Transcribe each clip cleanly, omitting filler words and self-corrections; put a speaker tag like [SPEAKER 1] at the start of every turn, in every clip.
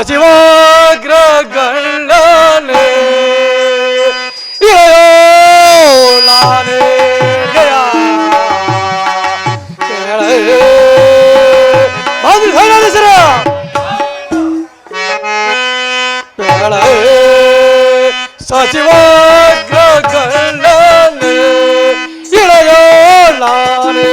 [SPEAKER 1] ಸಚಿವಾಗ್ರಗಳ್ಳನೆ ನಾನೇ ಸರ ಸಚಿವಾಗ್ರಗಳ್ಳನೆ ನಾನೇ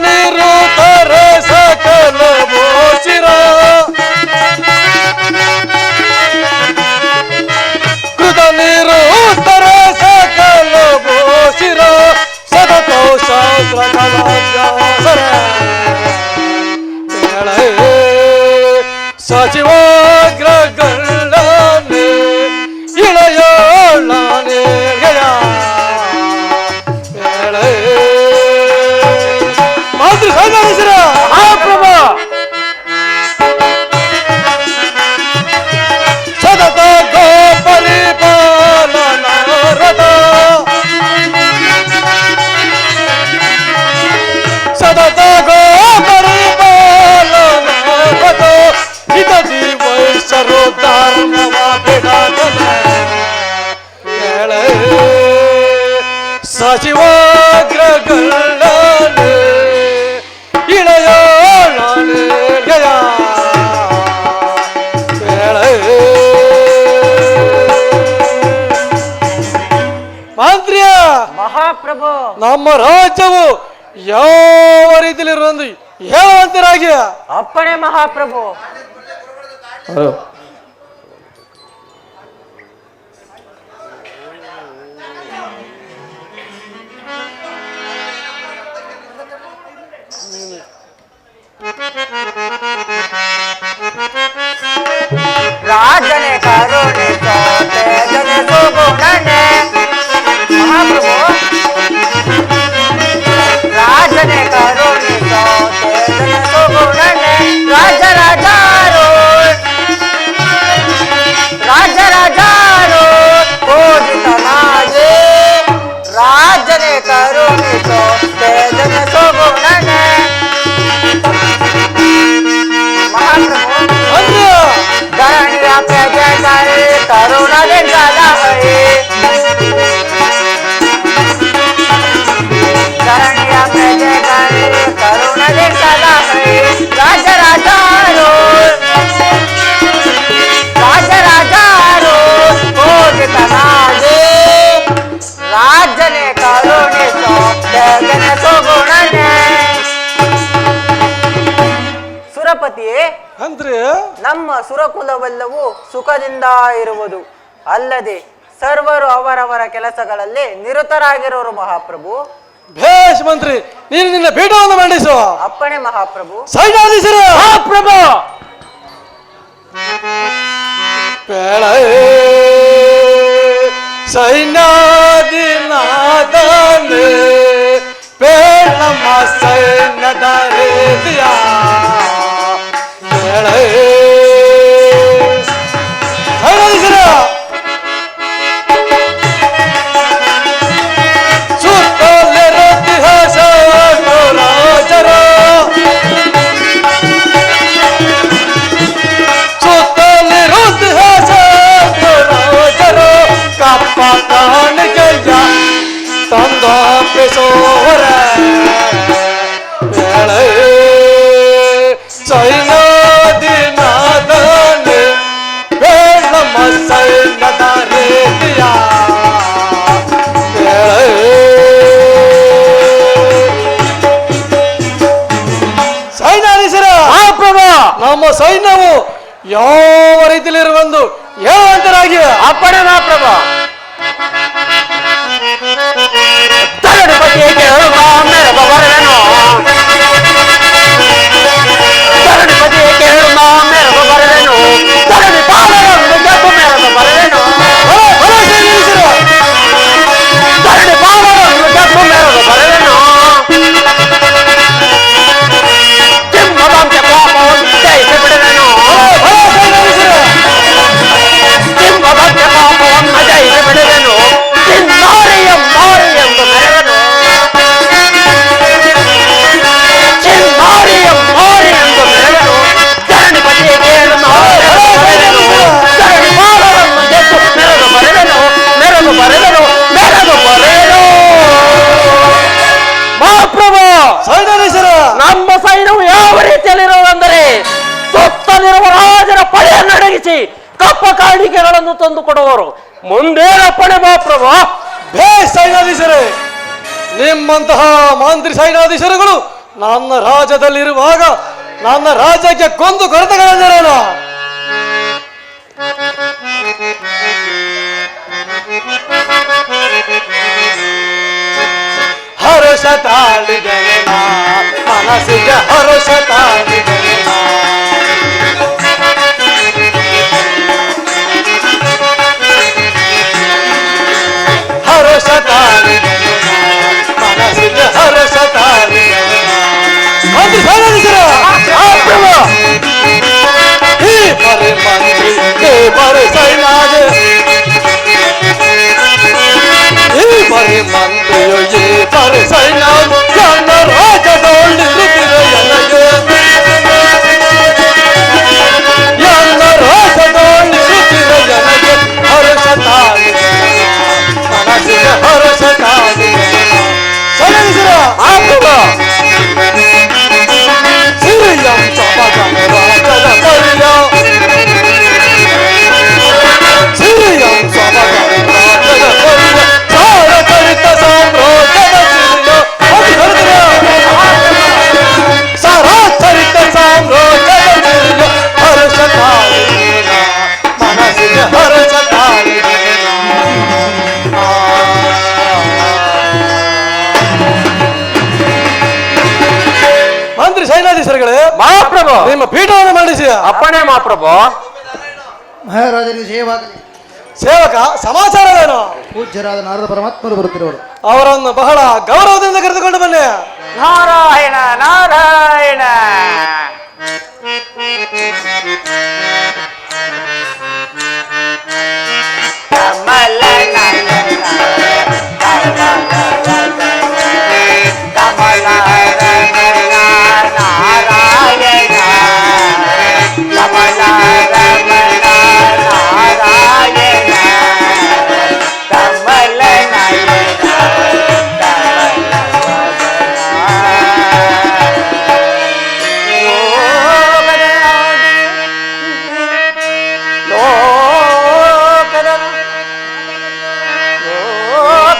[SPEAKER 1] ನೀರು ತರ ಸಕಲ ಬೋಚಿರ ಕೃತ ನೀರು ತರ ಸಕಲ ಬೋಚಿರ ಸದತೋ ಶಾಸ್ತ್ರ ಕಲಾಭ್ಯಾಸರ ಸಚಿವಾಗ್ರಗಳ್ಳನೆ ಇಳೆಯೋಳಾನೆ ಮಹಾಪ್ರಭು ಸತತ ಗೋ ಪರಿಪಾಲನ ರಥ ಸತತ ಗೋ ಪರಿಪಾಲನ ರಥ ಹಿತ ಜೀವೈಸರು ಧರ್ಮವ ಬಿಡದನೆ ಸಚಿವಾಗ್ರಗಳ್ಳನೆ ಮಂತ್ರಿಯ
[SPEAKER 2] ಮಹಾಪ್ರಭು
[SPEAKER 1] ನಮ್ಮ ರಾಜ್ಯವು ಯಾವ ರೀತಿಯಲ್ಲಿರುವುದು ಹೇಳುವಂತರಾಗಿ
[SPEAKER 2] ಅಪ್ಪಣೆ ಮಹಾಪ್ರಭು. ರಾಜನೇ ಕರುಣೆ ತೇಜನೆ ಸುಗುಣನೆ ಮಹಾಪ್ರಭು. ರಾಜನೇ ಕರುಣೆ ತೇಜನೆ ಸುಗುಣನೆ ರಾಜ ರಾಜಾರೋ ರಾಜ ರಾಜಾರೋ ಪೂಜಿತನಾಗೆ ರಾಜನೇ ಕರುಣೆ ತೇಜನೆ ಸುಗುಣನೆ ಮಹಾಪ್ರಭು. ಧರಣಿಯ ಪ್ರಜೆಗಳೇ ಕರುಣದಿಂದ ಹರಿ ಧರಣಿಯ ಪ್ರಜೆಗಳೇ ಕರುಣದಿಂದ ಹರಿ ರಾಜ ರಾಜಾರೋ ರಾಜ ರಾಜಾರೋ ಪೂಜಿತನಾಗೆ ರಾಜನೇ ಕರುಣಿಸೋ ಜಗನ ಸುಗುಣನೆ. ಸುರಪತಿಯೇ
[SPEAKER 1] ಅಂದ್ರೆ
[SPEAKER 2] ನಮ್ಮ ಸುರಕುಲವೆಲ್ಲವೂ ಸುಖದಿಂದ ಇರುವುದು ಅಲ್ಲದೆ ಸರ್ವರು ಅವರವರ ಕೆಲಸಗಳಲ್ಲಿ ನಿರತರಾಗಿರೋರು ಮಹಾಪ್ರಭು.
[SPEAKER 1] ಭೇಷ್ ಮಂತ್ರಿ, ನೀನು ನಿನ್ನ ಪೀಠವನ್ನು ಮಂಡಿಸುವ.
[SPEAKER 2] ಅಪ್ಪಣೆ ಮಹಾಪ್ರಭು.
[SPEAKER 1] ಸೈನ್ಯಾಧೀಶರ
[SPEAKER 2] ಮಹಾಪ್ರಭು.
[SPEAKER 1] ಸೈನ್ಯಾಧಿನಾದನೆ ಪೇಳಮ್ಮ ಸೈನ್ಯದ ರೇದಿಯ ಸೈನ್ಯಾಧಿನಾದನೆ ಬೇಳಮ್ಮ ಸೈನ್ಯದ ರೇದಿಯ ಸೈನ್ಯಾಧೀಶರ ನಮ್ಮ ಸೈನ್ಯವು ಯಾವ ರೀತಿಯಲ್ಲಿರುವಂದು ಹೇಳುವಂತರಾಗಿ.
[SPEAKER 2] ಅಪ್ಪಣೆ ಮಹಾಪ್ರಭು. ತರಡು ಬಗ್ಗೆ ಕೇಳುವ ಮೆರಬ ಬರವೇನೋ ತರಡು ಬಗ್ಗೆ ಕೇಳುವ ಮೆರಬ ಬರವೇನೋ ತರಡು ಪಾಲವನ್ನು ಜಬ್ಬು ಮೆರಬ ಬರವೇನೋ ತರಡು ಪಾಲವನ್ನು ಜಬ್ಬು ಮೆರಬ ಬರವೇನೋ ತಿಮ್ಮದಂತೆ ಪಾಪವನ್ನು ಜಯಿಸಿ ಬಿಡುವೆನೋ ತಿಮ್ಮದಂತೆ ಪಾಪವನ್ನು ಜಯಿಸಿ ಮೆಚ್ಚಿಸಿ ಕಪ್ಪ ಕಾಣಿಕೆಗಳನ್ನು ತಂದು ಕೊಡುವರು. ಮುಂದೇನಪ್ಪಣೆ ಮಹಾಪ್ರಭು?
[SPEAKER 1] ಭೇಷ್ ಸೈನ್ಯಾಧೀಶರೇ, ನಿಮ್ಮಂತಹ ಮಂತ್ರಿ ಸೈನ್ಯಾಧೀಶರುಗಳು ನನ್ನ ರಾಜ್ಯದಲ್ಲಿರುವಾಗ ನನ್ನ ರಾಜ್ಯಕ್ಕೆ ಕೊಂದು ಕೊರತೆಗಳಂದರೇನು? ಹರುಷ ತಾಳಿದೆನೆ ನಾ, ಮನಸ್ಸಿಗೆ ಹರುಷ ತಾಳಿದೆನೆ ನಾ. ಹರುಷ ತಾಳಿದೆನೆ ನಾ, ಮನಸ್ಸಿಗೆ ಹರುಷ ತಾಳಿದೆನೆ ನಾ. ಮಂತ್ರಿ ಸೈನ್ಯಾಧೀಶರ, ಈ ಪರಿ ಮಂತ್ರಿ, ಈ ಪರಿ ಸೈನ್ಯಾಧೀಶ, ಈ ಪರಿ ಮಂತ್ರಿಯು ಈ ಪರಿ ಸೈನ್ಯ ನನ್ನ ರಾಜದೊಳ್ಳಿರುತ್ತಿರ ನನಗೆ, ನನ್ನ ರಾಜದೊಳ್ಳಿರುತ್ತಿರ ನನಗೆ ಹರುಷ ತಾಳಿದೆ ಮನಸ್ಸಿಗೆ ಹರುಷ ತಾಳಿದೆ. ಸೈನ್ಯಾಧೀಶರ, ಸಿರಿಯಂ ಸಮಗಮ ರಾಜದ ಪರಿಯ, ಸಿರಿಯಂ ಸಮಗಮ ರಾಜದ ಪರಿಯ, ಸಾರಚರಿತ ಸಾಮ್ರಾಜ್ಯದ ಸಿರಿಯ, ಸಾರಾಚರಿತ ಸಾಮ್ರಾಜ್ಯದ ಸಿರಿಯ ಹರುಷ ತಾಳಿದ ಮನಸ್ಸಿಗೆ ಹರುಷ ತಾಳಿದ. ಮಂತ್ರಿ ಸೈನ್ಯಾಧೀಶರುಗಳೇ,
[SPEAKER 2] ಮಹಾಪ್ರಭು
[SPEAKER 1] ನಿಮ್ಮ ಪೀಠವನ್ನು ಮಂಡಿಸಿ.
[SPEAKER 2] ಅಪ್ಪಣೆ ಮಹಾಪ್ರಭು.
[SPEAKER 3] ಮಹಾರಾಜರಿಗೆ ಜಯವಾಗಲಿ.
[SPEAKER 1] ಸೇವಕ, ಸಮಾಚಾರವೇನು?
[SPEAKER 3] ಪೂಜ್ಯರಾದ ನಾರದ ಪರಮಾತ್ಮರು ಬರುತ್ತಿರುವರು.
[SPEAKER 1] ಅವರನ್ನು ಬಹಳ ಗೌರವದಿಂದ ಕರೆದುಕೊಂಡು ಬನ್ನಿ.
[SPEAKER 2] ನಾರಾಯಣ ನಾರಾಯಣ. ಕಮಲ ಕಮಲ ರಮಣ ನಾರಾಯಣ, ಕಮಲ ರಮಣ ನಾರಾಯಣ, ಕಮಲ ನಯನ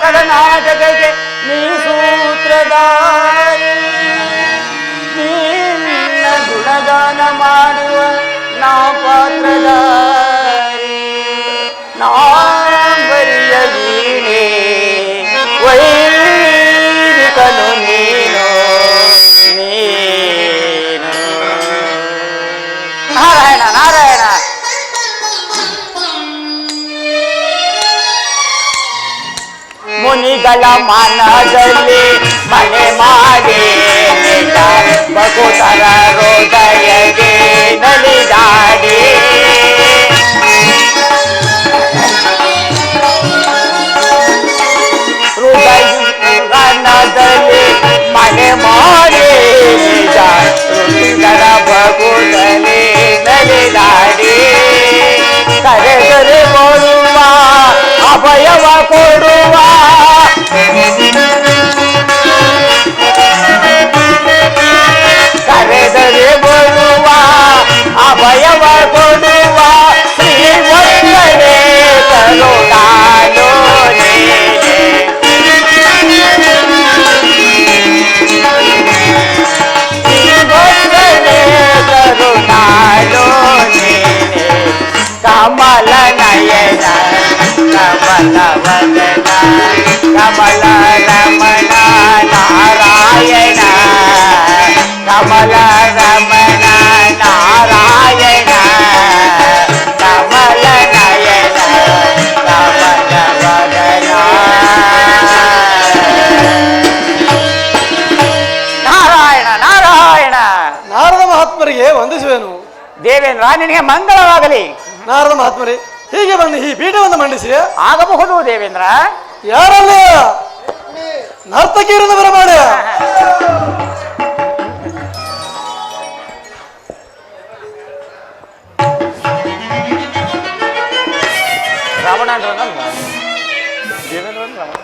[SPEAKER 2] ಕರ್ನಾಟಕಕ್ಕೆ ನೀ ಸೂತ್ರಧಾರಿ, ನಿನ್ನ ಗುಣಗಾನ ಮಾಡುವ ನಾ ಪಾತ್ರಧಾರಿ, ನಾಂಬರಿಯ ವೀಣೆ ವೈದಿಕನು ನೀನು ನೀನು. ನಾರಾಯಣ ನಾರಾಯಣ. ಮುನಿಗಳ ಮನದಲ್ಲಿ ಮನೆ ಮಾಡಿ ಬಕುತರ ಹೃದಯಗೆ ನಲಿದಾಡಿ, ಹೃದಯದಲ್ಲಿ ಮನೆ ಮಾಡಿ ಹೃದಯರ ಬಕುತಲಿ ನಲಿದಾಡಿ, ಕರೆದರೆ ಬರುವ ಅಭಯವ ಕೊಡುವ, ಕರೆದರೆ ಬರುವ ಅಭಯವ ಕೊಡುವ ಶ್ರೀವತ್ಸಲೇ ಕರುಣಾಲೋ ನೀನೆ, ಶ್ರೀವತ್ಸಲೇ ಕರುಣಾಲೋ ನೀನೆ, ಕಮಲ ನಯನ ಕಮಲ ವದನ, ಕಮಲ ರಮಣ ನಾರಾಯಣ, ಕಮಲ ರಮಣ ನಾರಾಯಣ, ಕಮಲ ನಯನ ಕಮಲ ವದನ. ನಾರಾಯಣ ನಾರಾಯಣ.
[SPEAKER 1] ನಾರದ ಮಹಾತ್ಮರಿಗೆ ವಂದಿಸುವೆನು.
[SPEAKER 2] ದೇವೇಂದ್ರ ನಿನಗೆ ಮಂಗಳವಾಗಲಿ.
[SPEAKER 1] ನಾರದ ಮಹಾತ್ಮರೇ, ಹೀಗೆ ಬನ್ನಿ, ಈ ಪೀಠವನ್ನು ಮಂಡಿಸಿ.
[SPEAKER 2] ಆಗಬಹುದು ದೇವೇಂದ್ರ.
[SPEAKER 1] ಯಾರಲ್ಲ ನರ್ತಕಿಯರನ್ನು ಬರಮಾಡಿ.
[SPEAKER 2] ರಾವಣ ದೇವೇಂದ್ರ ರಾವಣ.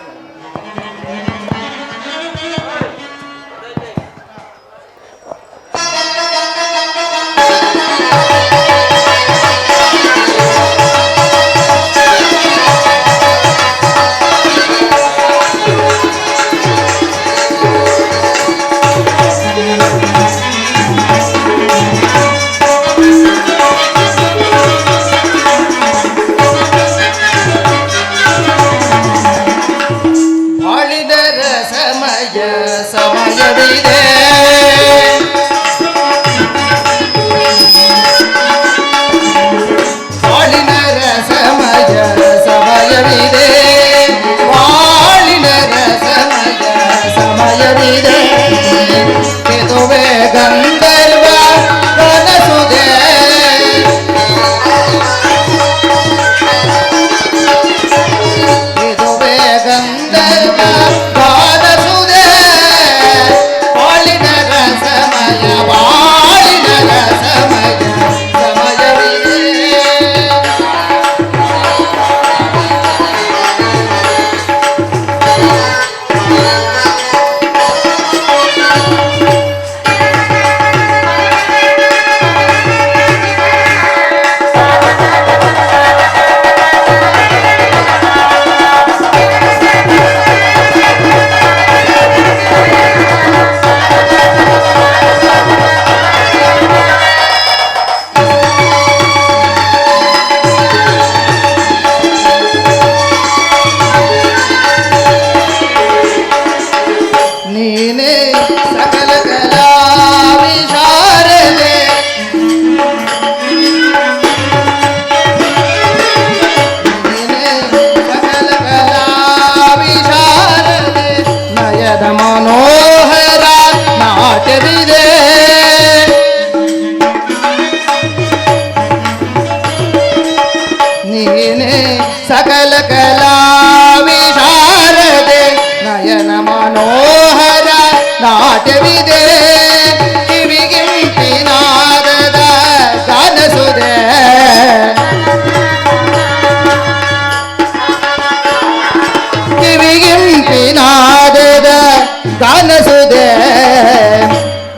[SPEAKER 3] ಗಾನಸುದೆ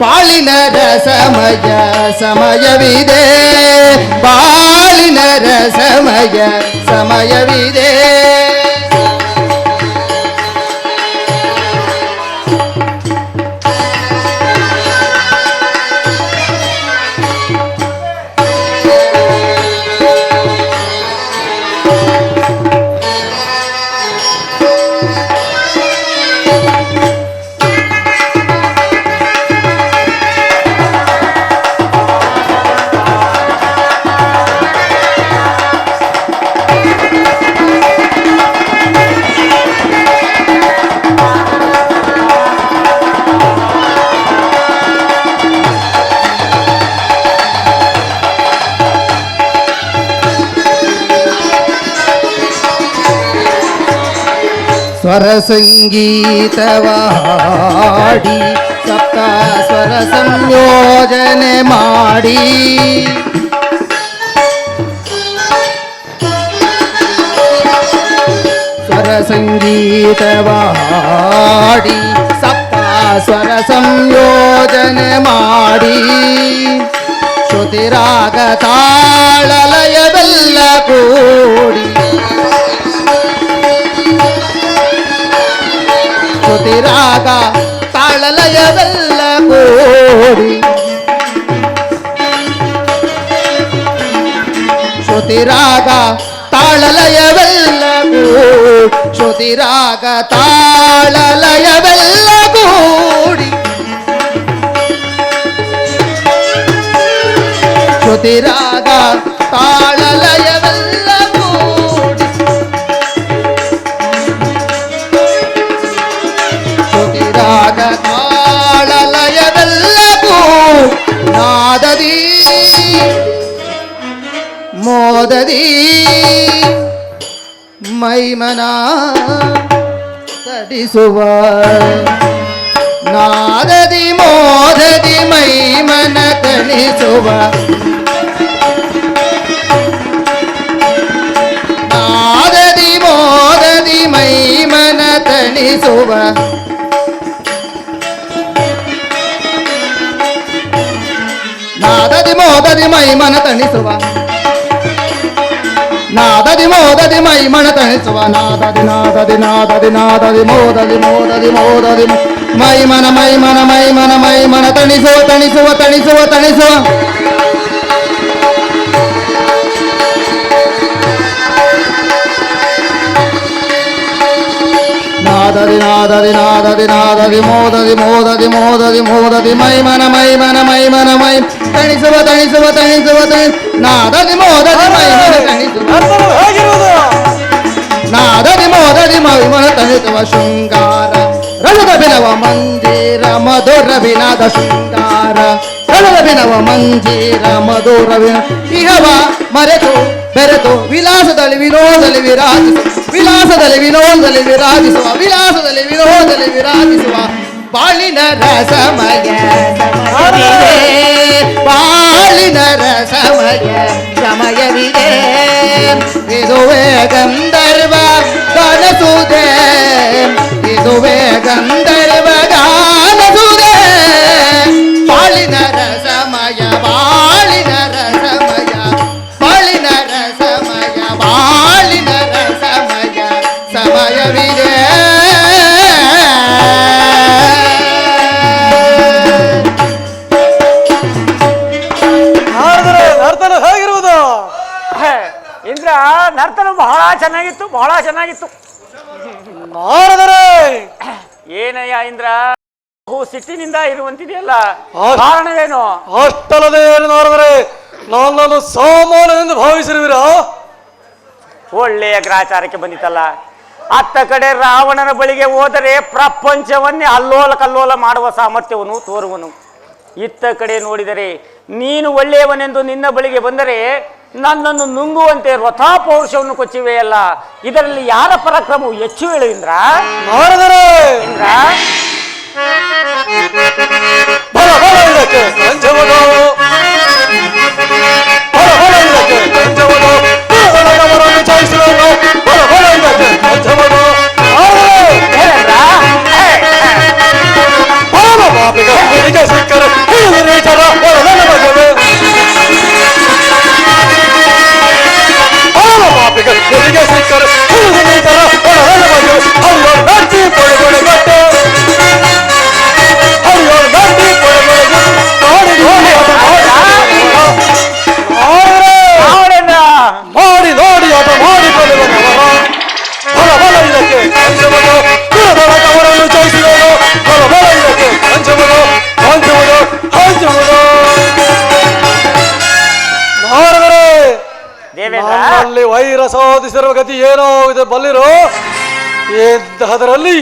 [SPEAKER 3] ಬಾಳಿನ ರಸಮಯ ಸಮಯವಿದೆ ಬಾಳಿನ ರಸಮಯ ಸಮಯವಿದೆ ಸ್ವರ ಸಂಗೀತವಾಡಿ ಸಪ್ತ ಸ್ವರ ಸಂಯೋಜನೆ ಮಾಡಿ ಸ್ವರ ಸಂಗೀತವಾಡಿ ಸಪ್ತ ಸ್ವರ ಸಂಯೋಜನೆ ಮಾಡಿ ಶ್ರುತಿರಾಗ ತಾಳಲಯವೆಲ್ಲ ಕೂಡಿ ಶ್ರುತಿರಾಗ ತಾಳಲಯವೆಲ್ಲ ಕೂಡಿ ಶ್ರುತಿರಾಗ ತಾಳಲಯವೆಲ್ಲ ಕೂಡಿ ಶ್ರುತಿರಾಗ ತಾಳಲಯವೆಲ್ಲ ಕೂಡಿ ಶ್ರುತಿರಾಗ ತಾಳಲಯವೆಲ್ಲ ಕೂಡಿ ಶ್ರುತಿರಾಗ ತಾಳಲಯವೆಲ್ಲ ಕೂಡಿ ನಾದದಿ ಮೋದದಿ ಮೈಮನ ತಡಿಸುವ ನಾದದಿ ಮೋದದಿ ಮೈಮನ ತಣಿಸುವ ನಾದದಿ ಮೋದದಿ ಮೈಮನ ತಣಿಸುವ ನಾದದಿ ಮೋದದಿ ಮೈಮನ ತಣಿಸುವ ನಾದದಿ ಮೋದದಿ ಮೈಮನ ತಣಿಸುವ ನಾದದಿ ನಾದದಿ ನಾದದಿ ನಾದದಿ ಮೋದದಿ ಮೋದದಿ ಮೋದದಿ ಮೈಮನ ಮೈಮನ ಮೈಮನ ಮೈಮನ ತಣಿಸುವ ತಣಿಸುವ ತಣಿಸುವ ತಣಿಸುವ ನಾದದಿ ನಾದದಿ ನಾದದಿ ನಾದದಿ ಮೋದದಿ ಮೋದದಿ ಮೋದದಿ ಮೋದದಿ ಮೈಮನ ಮೈಮನ ಮೈಮನ ಮೈ ತಣಿಸುವ ತಣಿಸುವ ತಣಿಸುವ ನಾದದಿ ಮೋದದಿ ಮೈಮನ ತಣಿಸುವ ನಾದದಿ ಮೋದದಿ ಮೈಮನ ತಣಿಸುವ ಶೃಂಗಾರ ರಣದ ಬಿನವ ಮಂದಿರ ಮಧುರ ವಿನಾದ ಶೃಂಗಾರ ರಣದ ಬಿನವ ಮಂದಿರ ಮಧುರ ವಿನ ಇಹವ ಮರೆತು ಬೆರೆತು ವಿಲಾಸದಲ್ಲಿ ವಿನೋದದಲ್ಲಿ ವಿರಾಜಿಸುವ ವಿಲಾಸದಲ್ಲಿ ವಿನೋದದಲ್ಲಿ ವಿರಾಜಿಸುವ ವಿಲಾಸದಲ್ಲಿ ವಿನೋದದಲ್ಲಿ ವಿರಾಜಿಸುವ ಬಾಳಿನ ರಸಮಯ ಬಾಳಿನ ರಸಮಯ ಸಮಯವಿದೆ ಇದುವೇ ಗಂಧರ್ವ ಗಾನಸುದೆ ಇದುವೇ ಗಂಧರ್ವ ಗಾನಸುದೆ ಬಾಳಿನ ರಸಮಯ ಬಾಳಿನ ರಸಮಯ ಬಾಳಿನ ರಸಮಯ ಬಾಳಿನ ರಸಮಯ ಸಮಯವಿದೆ
[SPEAKER 1] ನರ್ತನ ಹೇಗಿರುವುದು
[SPEAKER 2] ಇಂದ್ರ ನರ್ತನ ಬಹಳ ಚೆನ್ನಾಗಿತ್ತು ಬಹಳ ಚೆನ್ನಾಗಿತ್ತು
[SPEAKER 1] ನಾರದರೆ
[SPEAKER 2] ಏನಯ್ಯ ಇಂದ್ರ ಸಿಟ್ಟಿನಿಂದ ಇರುವಂತಿದೆಯಲ್ಲ ಕಾರಣವೇನು
[SPEAKER 1] ಅಷ್ಟಲ್ಲದೆ ಏನು ನಾರದರೆ ನನ್ನನ್ನು ಸಾಮಾನ್ಯನೆಂದು ಭಾವಿಸಿರುವಿರಾ
[SPEAKER 2] ಒಳ್ಳೆಯ ಗ್ರಾಚಾರಕ್ಕೆ ಬಂದಿತ್ತಲ್ಲ ಅತ್ತ ಕಡೆ ರಾವಣನ ಬಳಿಗೆ ಹೋದರೆ ಪ್ರಪಂಚವನ್ನೇ ಅಲ್ಲೋಲ ಕಲ್ಲೋಲ ಮಾಡುವ ಸಾಮರ್ಥ್ಯವನ್ನು ತೋರುವನು ಇತ್ತ ಕಡೆ ನೋಡಿದರೆ ನೀನು ಒಳ್ಳೆಯವನೆಂದು ನಿನ್ನ ಬಳಿಗೆ ಬಂದರೆ ನನ್ನನ್ನು ನುಂಗುವಂತೆ ವ್ರತಾಪೌರುಷವನ್ನು ಕೊಚ್ಚಿವೆಯಲ್ಲ ಇದರಲ್ಲಿ ಯಾರ ಪರಾಕ್ರಮವು ಹೆಚ್ಚು ಹೇಳು ಇಂದ್ರ
[SPEAKER 1] ನಾರದರೆ
[SPEAKER 2] ಇಂದ್ರ
[SPEAKER 1] ಬಲ ಬಲ ಇದಕ್ಕೆ ಸಂಜವನು ಬಲ ಬಲ ಇದಕ್ಕೆ ಸಂಜವನು ಬಲವರನ್ನು ಚಾಯಿಸುವನು ಬಲ ಬಲ ಇದಕ್ಕೆ ಸಂಜವನು ಸಾಧಿಸಿರುವ ಗತಿ ಏನೋ ಇದು ಬಲ್ಲಿರೋ. ಅದರಲ್ಲಿ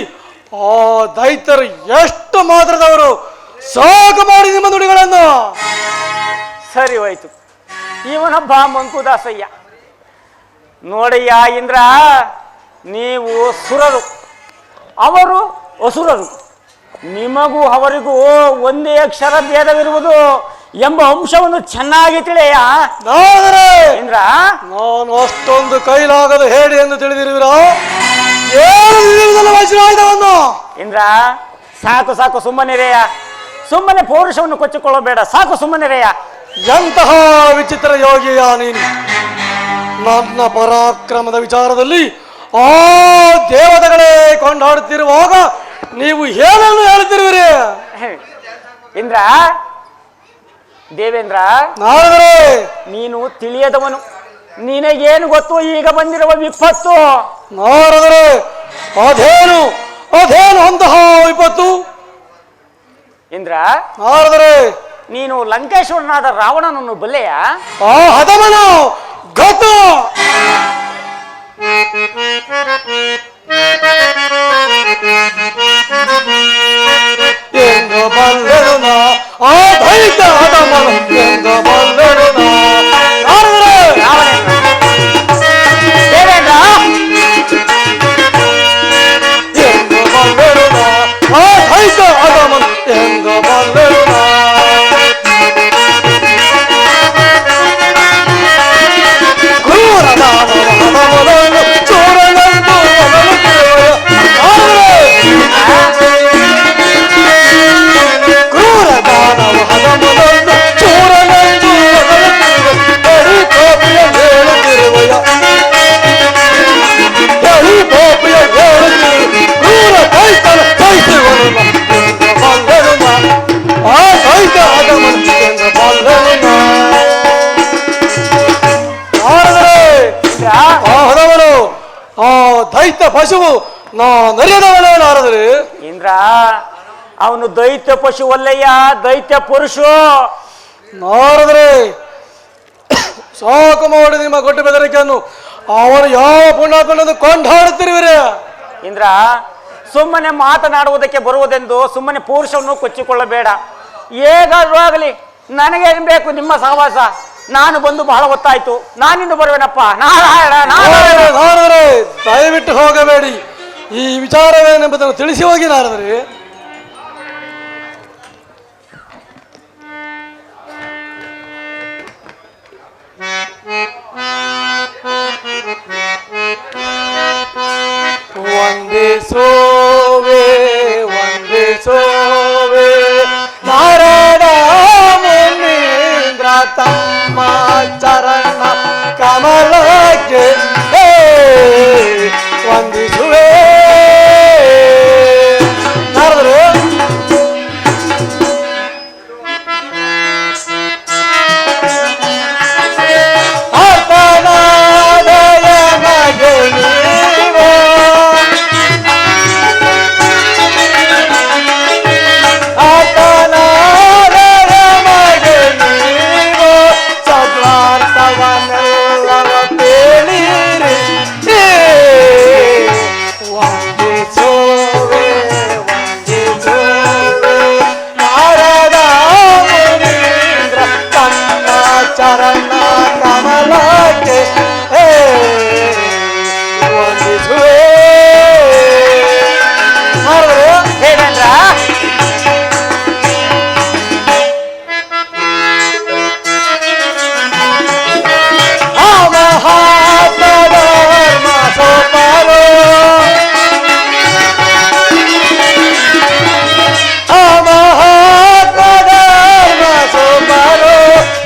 [SPEAKER 1] ಆ ದೈತ್ಯರು ಎಷ್ಟು ಮಾತ್ರದವರು, ಸಾಕು ಮಾಡಿ ನಿಮ್ಮ ನುಡಿಗಳನ್ನು.
[SPEAKER 2] ಸರಿ ಹೋಯ್ತು. ಇವನೊಬ್ಬ ಮಂಕುದಾಸಯ್ಯ. ನೋಡಯ್ಯ ಇಂದ್ರ, ನೀವು ಸುರರು, ಅವರು ಅಸುರರು. ನಿಮಗೂ ಅವರಿಗೂ ಒಂದೇ ಅಕ್ಷರ ಭೇದವಿರುವುದು ಎಂಬ ಅಂಶವನ್ನು ಚೆನ್ನಾಗಿ ತಿಳಿಯ ಇಂದ್ರ.
[SPEAKER 1] ನಾನು ಅಷ್ಟೊಂದು ಕೈಲಾಗದು ಹೇಳಿ ಎಂದು ತಿಳಿದಿರುವಿರ
[SPEAKER 2] ಇಂದ್ರ. ಸಾಕು ಸಾಕು, ಸುಮ್ಮನಿರೆಯ. ಸುಮ್ಮನೆ ಪೌರುಷವನ್ನು ಕೊಚ್ಚಿಕೊಳ್ಳಬೇಡ, ಸಾಕು ಸುಮ್ಮನಿರೆಯ.
[SPEAKER 1] ಎಂತಹ ವಿಚಿತ್ರ ಯೋಗಿಯ ನೀನು. ನನ್ನ ಪರಾಕ್ರಮದ ವಿಚಾರದಲ್ಲಿ ಆ ದೇವತೆಗಳೇ ಕೊಂಡಾಡುತ್ತಿರುವಾಗ ನೀವು ಏನನ್ನು ಹೇಳುತ್ತಿರುವಿರಿ?
[SPEAKER 2] ಇಂದ್ರ, ದೇವೇಂದ್ರ, ನೀನು ತಿಳಿಯದವನು. ನಿನಗೇನು ಗೊತ್ತು ಈಗ ಬಂದಿರುವ ವಿಪತ್ತು?
[SPEAKER 1] ನಾರದರೆ ಅದೇನು ಅದೇನು ಅಂತಹ ವಿಪತ್ತು?
[SPEAKER 2] ಇಂದ್ರ,
[SPEAKER 1] ನಾರದರೆ
[SPEAKER 2] ನೀನು ಲಂಕೇಶ್ವರನಾದ ರಾವಣನನ್ನು ಬಲ್ಲೆಯ?
[SPEAKER 1] ಆ ಹದಮನು ಗೊತ್ತು. ಎಂದು ಬಲ್ಲೆನು ನಾ ಆ ದೈತ್ಯ ಹದಮನು, ಎಂದು ಬಲ್ಲೆನು ನಾ.
[SPEAKER 2] ದೇವೇಂದ್ರ,
[SPEAKER 1] ಎಂದು ಬಲ್ಲೆನು ನಾ ಆ ದೈತ್ಯ ಹದಮನು, ಎಂದು ಬಲ್ಲೆನು ನಾ. ದೈತ್ಯ ಪಶುವು ನಾ ನರಿಯದವನೇ ನಾರದರೆ.
[SPEAKER 2] ಇಂದ್ರ, ಅವನು ದೈತ್ಯ ಪಶುವಲ್ಲಯ್ಯ, ದೈತ್ಯ ಪುರುಷು.
[SPEAKER 1] ನಾರದರೆ ಸಾಕು ಮಾಡಿ ನಿಮ್ಮ ಗೊಡ್ಡ ಬೆದರಿಕೆಯನ್ನು. ಅವನು ಯಾವ ಪುಣ್ಯಕೊಂಡು ಕೊಂಡಾಡುತ್ತಿರುವಿರಿ?
[SPEAKER 2] ಇಂದ್ರ, ಸುಮ್ಮನೆ ಮಾತನಾಡುವುದಕ್ಕೆ ಬರುವುದೆಂದು ಸುಮ್ಮನೆ ಪುರುಷವನ್ನು ಕೊಚ್ಚಿಕೊಳ್ಳಬೇಡ. ಹೇಗಾದ್ರೂ ಆಗಲಿ ನನಗೇನು ಬೇಕು ನಿಮ್ಮ ಸಹವಾಸ? ನಾನು ಬಂದು ಬಹಳ ಹೊತ್ತಾಯ್ತು, ನಾನಿಂದು ಬರುವೆನಪ್ಪ.
[SPEAKER 1] ನಾರದರೆ ದಯವಿಟ್ಟು ಹೋಗಬೇಡಿ. ಈ ವಿಚಾರವೇನೆಂಬುದನ್ನು ತಿಳಿಸಿ ಹೋಗಿ ನಾರದರೆ. ವಂದಿಸೋವೆ ವಂದಿಸೋವೆ ನಾರದ ಮುನೀಂದ್ರ ತಮ್ಮ ಚರಣ ಕಮಲಕ್ಕೆ ವಂದಿಸುವೆ. ನಾರದರು ಚರಣ ಕಮಲಕ್ಕೆ ವಂದಿಸುವೆ.
[SPEAKER 2] ದೇವೇಂದ್ರ,
[SPEAKER 1] ಆ ಮಹಾತ್ಮ ಸೋಪಾರೋ, ಆ ಮಹಾತ್ಮ ಸೋಪಾರೋ,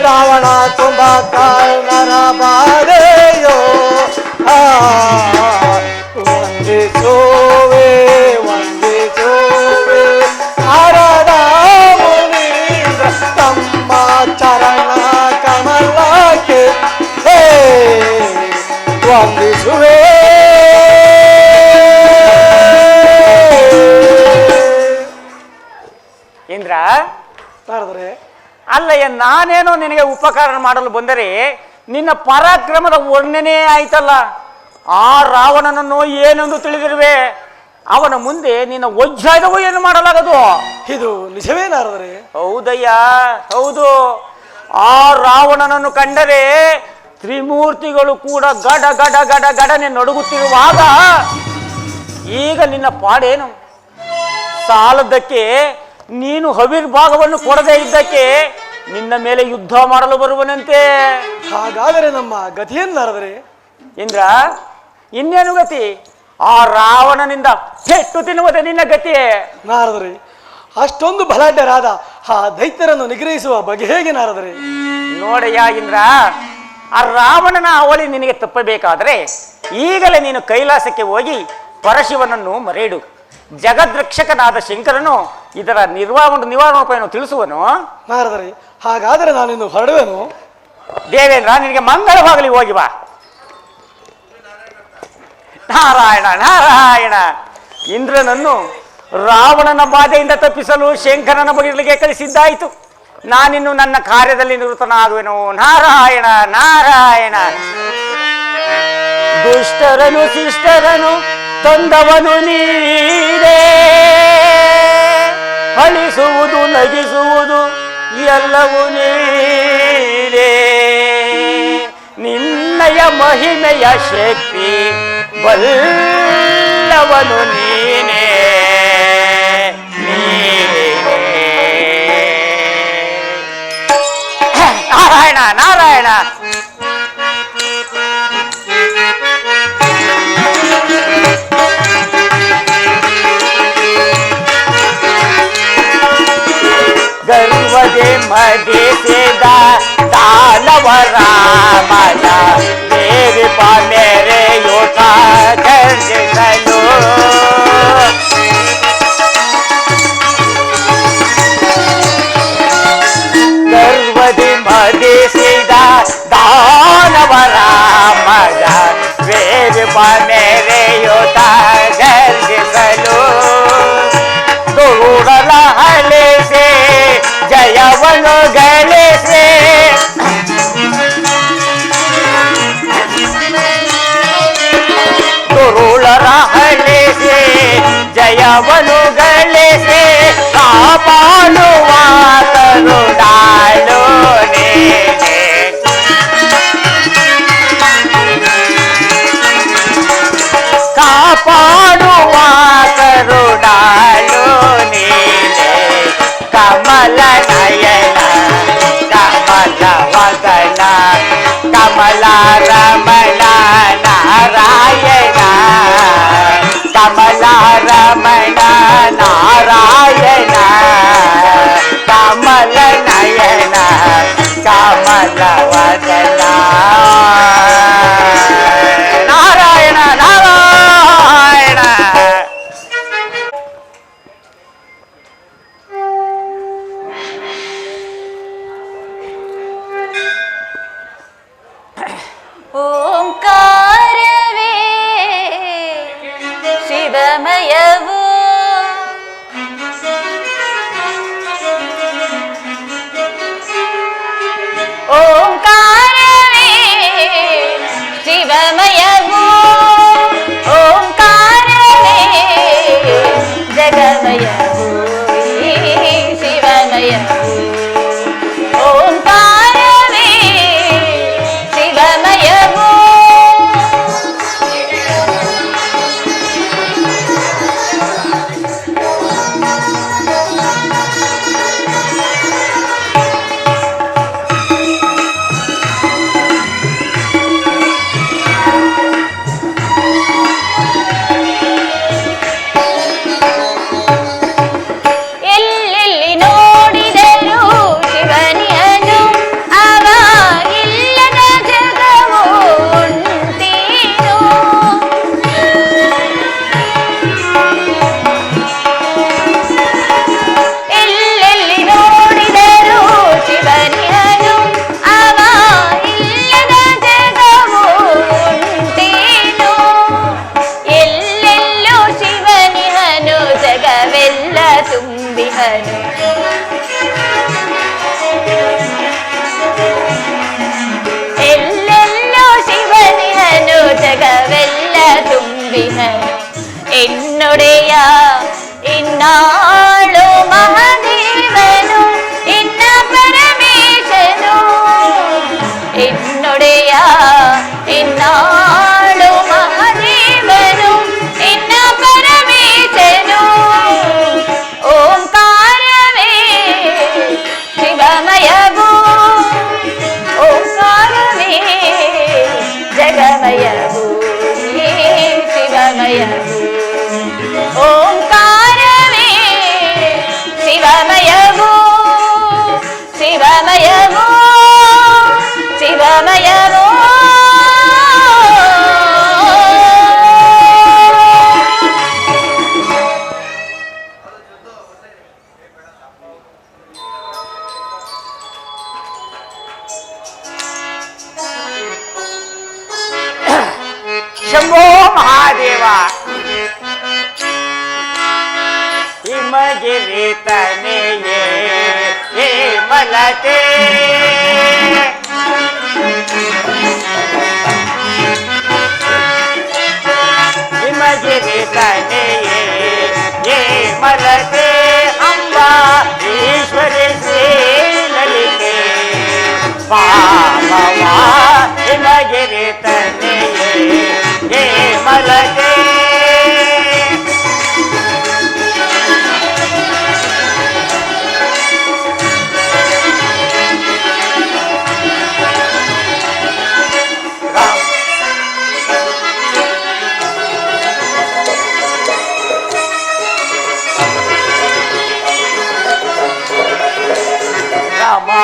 [SPEAKER 1] ರಾವಣ ತುಂಬ ಕಾರಣರ ಬಾರೆಯೋ. ವಂದಿಸೋವೆ ವಂದಿಸೋವೆ ನಾರದ ಮುನೀಂದ್ರ ತಮ್ಮ ಚರಣ ಕಮಲಕ್ಕೆ ವಂದಿಸುವೆ.
[SPEAKER 2] ಇಂದ್ರ,
[SPEAKER 1] ನಾರದರೆ
[SPEAKER 2] ಅಲ್ಲಯ್ಯ, ನಾನೇನೋ ನಿನಗೆ ಉಪಕಾರ ಮಾಡಲು ಬಂದರೆ ನಿನ್ನ ಪರಾಕ್ರಮದ ವರ್ಣನೆ ಆಯ್ತಲ್ಲ. ಆ ರಾವಣನನ್ನು ಏನೆಂದು ತಿಳಿದಿರುವೆ. ಅವನ ಮುಂದೆ ನಿನ್ನ ವಜ್ರಾಯುಧವು ಏನು ಮಾಡಲಾಗದು.
[SPEAKER 1] ಇದು ನಿಜವೇ ನಾರದರೆ?
[SPEAKER 2] ಹೌದಯ್ಯ, ಹೌದು. ಆ ರಾವಣನನ್ನು ಕಂಡರೆ ತ್ರಿಮೂರ್ತಿಗಳು ಕೂಡ ಗಡ ಗಡ ಗಡ ಗಡನೆ ನಡುಗುತ್ತಿರುವಾಗ ಈಗ ನಿನ್ನ ಪಾಡೇನು? ಸಾಲದಕ್ಕೆ ನೀನು ಹವಿರ್ಭಾಗವನ್ನು ಕೊಡದೇ ಇದ್ದಕ್ಕೆ ನಿನ್ನ ಮೇಲೆ ಯುದ್ಧ ಮಾಡಲು ಬರುವನಂತೆ.
[SPEAKER 1] ಹಾಗಾದರೆ ನಮ್ಮ ಗತಿಯೇನಾರದರೆ?
[SPEAKER 2] ಇಂದ್ರ, ಇನ್ನೇನು ಗತಿ? ಆ ರಾವಣನಿಂದ ಪೆಟ್ಟು ತಿನ್ನುವುದೇ ನಿನ್ನ ಗತಿಯೇ.
[SPEAKER 1] ನಾರದರೆ, ಅಷ್ಟೊಂದು ಬಲಾಢ್ಯರಾದ ಆ ದೈತ್ಯರನ್ನು ನಿಗ್ರಹಿಸುವ ಬಗೆ ಹೇಗೆ ನಾರದರೆ?
[SPEAKER 2] ನೋಡಯ್ಯ ಇಂದ್ರ, ಆ ರಾವಣನ ಅವಳಿ ನಿನಗೆ ತಪ್ಪಬೇಕಾದರೆ ಈಗಲೇ ನೀನು ಕೈಲಾಸಕ್ಕೆ ಹೋಗಿ ಪರಶಿವನನ್ನು ಮರೆಯಿಡು. ಜಗದ್ರಕ್ಷಕನಾದ ಶಂಕರನು ಇದರ ನಿವಾರಣೋಪಾಯನ್ನು ತಿಳಿಸುವನು.
[SPEAKER 1] ನಾರದರೆ, ಹಾಗಾದರೆ ನಾನಿನ್ನು ಹೊರಡುವೆನು.
[SPEAKER 2] ದೇವೇಂದ್ರ, ನಿನಗೆ ಮಂಗಳವಾಗಲಿ, ಹೋಗಿ ಬಾ. ನಾರಾಯಣ ನಾರಾಯಣ. ಇಂದ್ರನನ್ನು ರಾವಣನ ಬಾಧೆಯಿಂದ ತಪ್ಪಿಸಲು ಶಂಕರನ ಬಳಿಗೆ ಕಳಿಸಿದ್ದಾಯಿತು. ನಾನಿನ್ನು ನನ್ನ ಕಾರ್ಯದಲ್ಲಿ ನಿವೃತ್ತನಾಗುವೆನು. ನಾರಾಯಣ ನಾರಾಯಣ. ದುಷ್ಟರನು ಶಿಷ್ಟರನು ತಂದವನು ನೀನೇ, ಅಳಿಸುವುದು ನಗಿಸುವುದು ಎಲ್ಲವೂ ನೀನೇ. ನಿನ್ನಯ ಮಹಿಮೆಯ ಶಕ್ತಿ ಬಲ್ಲವನು ನೀನೇ. ನಾರಾಯಣ ನಾರಾಯಣ. ಗರ್ವದೆ ಮದಿಸಿದ ದಾನವರ ಮನ ದೇವಿ ಮೇರೆಯುತ ಗರ್ಜಿಸಲು. ಗರ್ವದಿ ಮದಿಸಿದ ದಾನವರ ಮನ ದೇವಿ ಮೇರೆಯುತ ಗರ್ಜಿಸಲು. ದೂರಲ ಹಳಿಸಿ ಜಯವನು ಗಳಿಸಿ, ದುರುಳರ ಹಳಿಸಿ ಜಯವನು ಗಳಿಸಿ, ಕಾಪಾಡುವ ಕರುಣಾಳು ನೀನೆ. ಕಾಪಾಡುವ ಕರುಣಾಳು ನೀನೆ. ಕಮಲ ನಯನ ಕಮಲ ವದನ ಕಮಲ ರಮಣ ನಾರಾಯಣ. ಕಮಲ ರಮಣ ನಾರಾಯಣ. ಕಮಲ ನಯನ ಕಮಲ ವದನ ನಾರಾಯಣ ನಾರಾಯಣ.
[SPEAKER 4] ಓಂಕಾರವೇ ಶಿವಮಯವು, ಓಂಕಾರವೇ ಶಿವಮಯವು, ಓಂಕಾರವೇ ಜಗಮಯವು ಶಿವಮಯವು. ಓಂಕಾರವೇ ಶಿವಮಯವು, ತುಂಬಿಹನು. ಎನ್ನೊಡೆಯ ಇನ್ನಾಳು ಮಹಾದೇವನು ಇನ್ನ ಪರಮೇಶನು ಎನ್ನೊಡೆಯ ಇನ್ನಾಳು ಮಹಾದೇವನು ಇನ್ನ ಪರಮೇಶನು ಓಂಕಾರವೇ ಶಿವಮಯವು ಓಂಕಾರವೇ ಜಗಮಯವು ಶಿವಮಯವು ಓಂಕಾರವೇ ಶಿವಮಯವು ಶಿವಮಯವು ಶಿವಮಯವು
[SPEAKER 2] ಶಂಭೋ ಮಹಾದೇವ ಹಿಮಗಿರಿ ತನೆಯೇ ಹೇ ಮಲತೆ ಹಿಮಗಿರಿ ತನೆಯೇ ಹೇ ಮಲತೆ ಅಂಬಾ ಈಶ್ವರಿ ಶ್ರೀ ಲಲಿತೆ ಪಾಮವಾ ಹಿಮಗಿರಿ ತನೆಯೇ ಹೇ ಮಲತೆ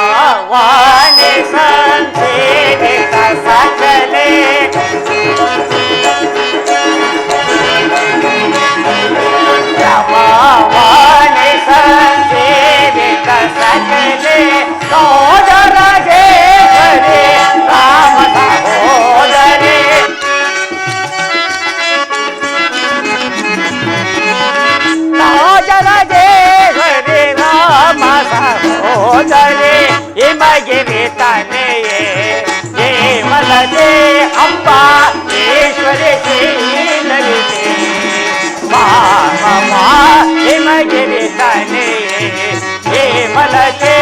[SPEAKER 2] रमावाने संसेवित सकले रमावाने संसेवित सकले सोदर जे हरे राम सहोदरे सोदर जे हरे राम ಸಹೋದರೇ ಹಿಮಗಿರಿ ತನೆಯೇ ಹೇ ಮಲತೆ ಅಂಬಾ ಈಶ್ವರಿ ಶ್ರೀ ಲಲಿತೆ ಪಾಮವಾ ಹಿಮಗಿರಿ ತನೆಯೇ ಹೇ ಮಲತೆ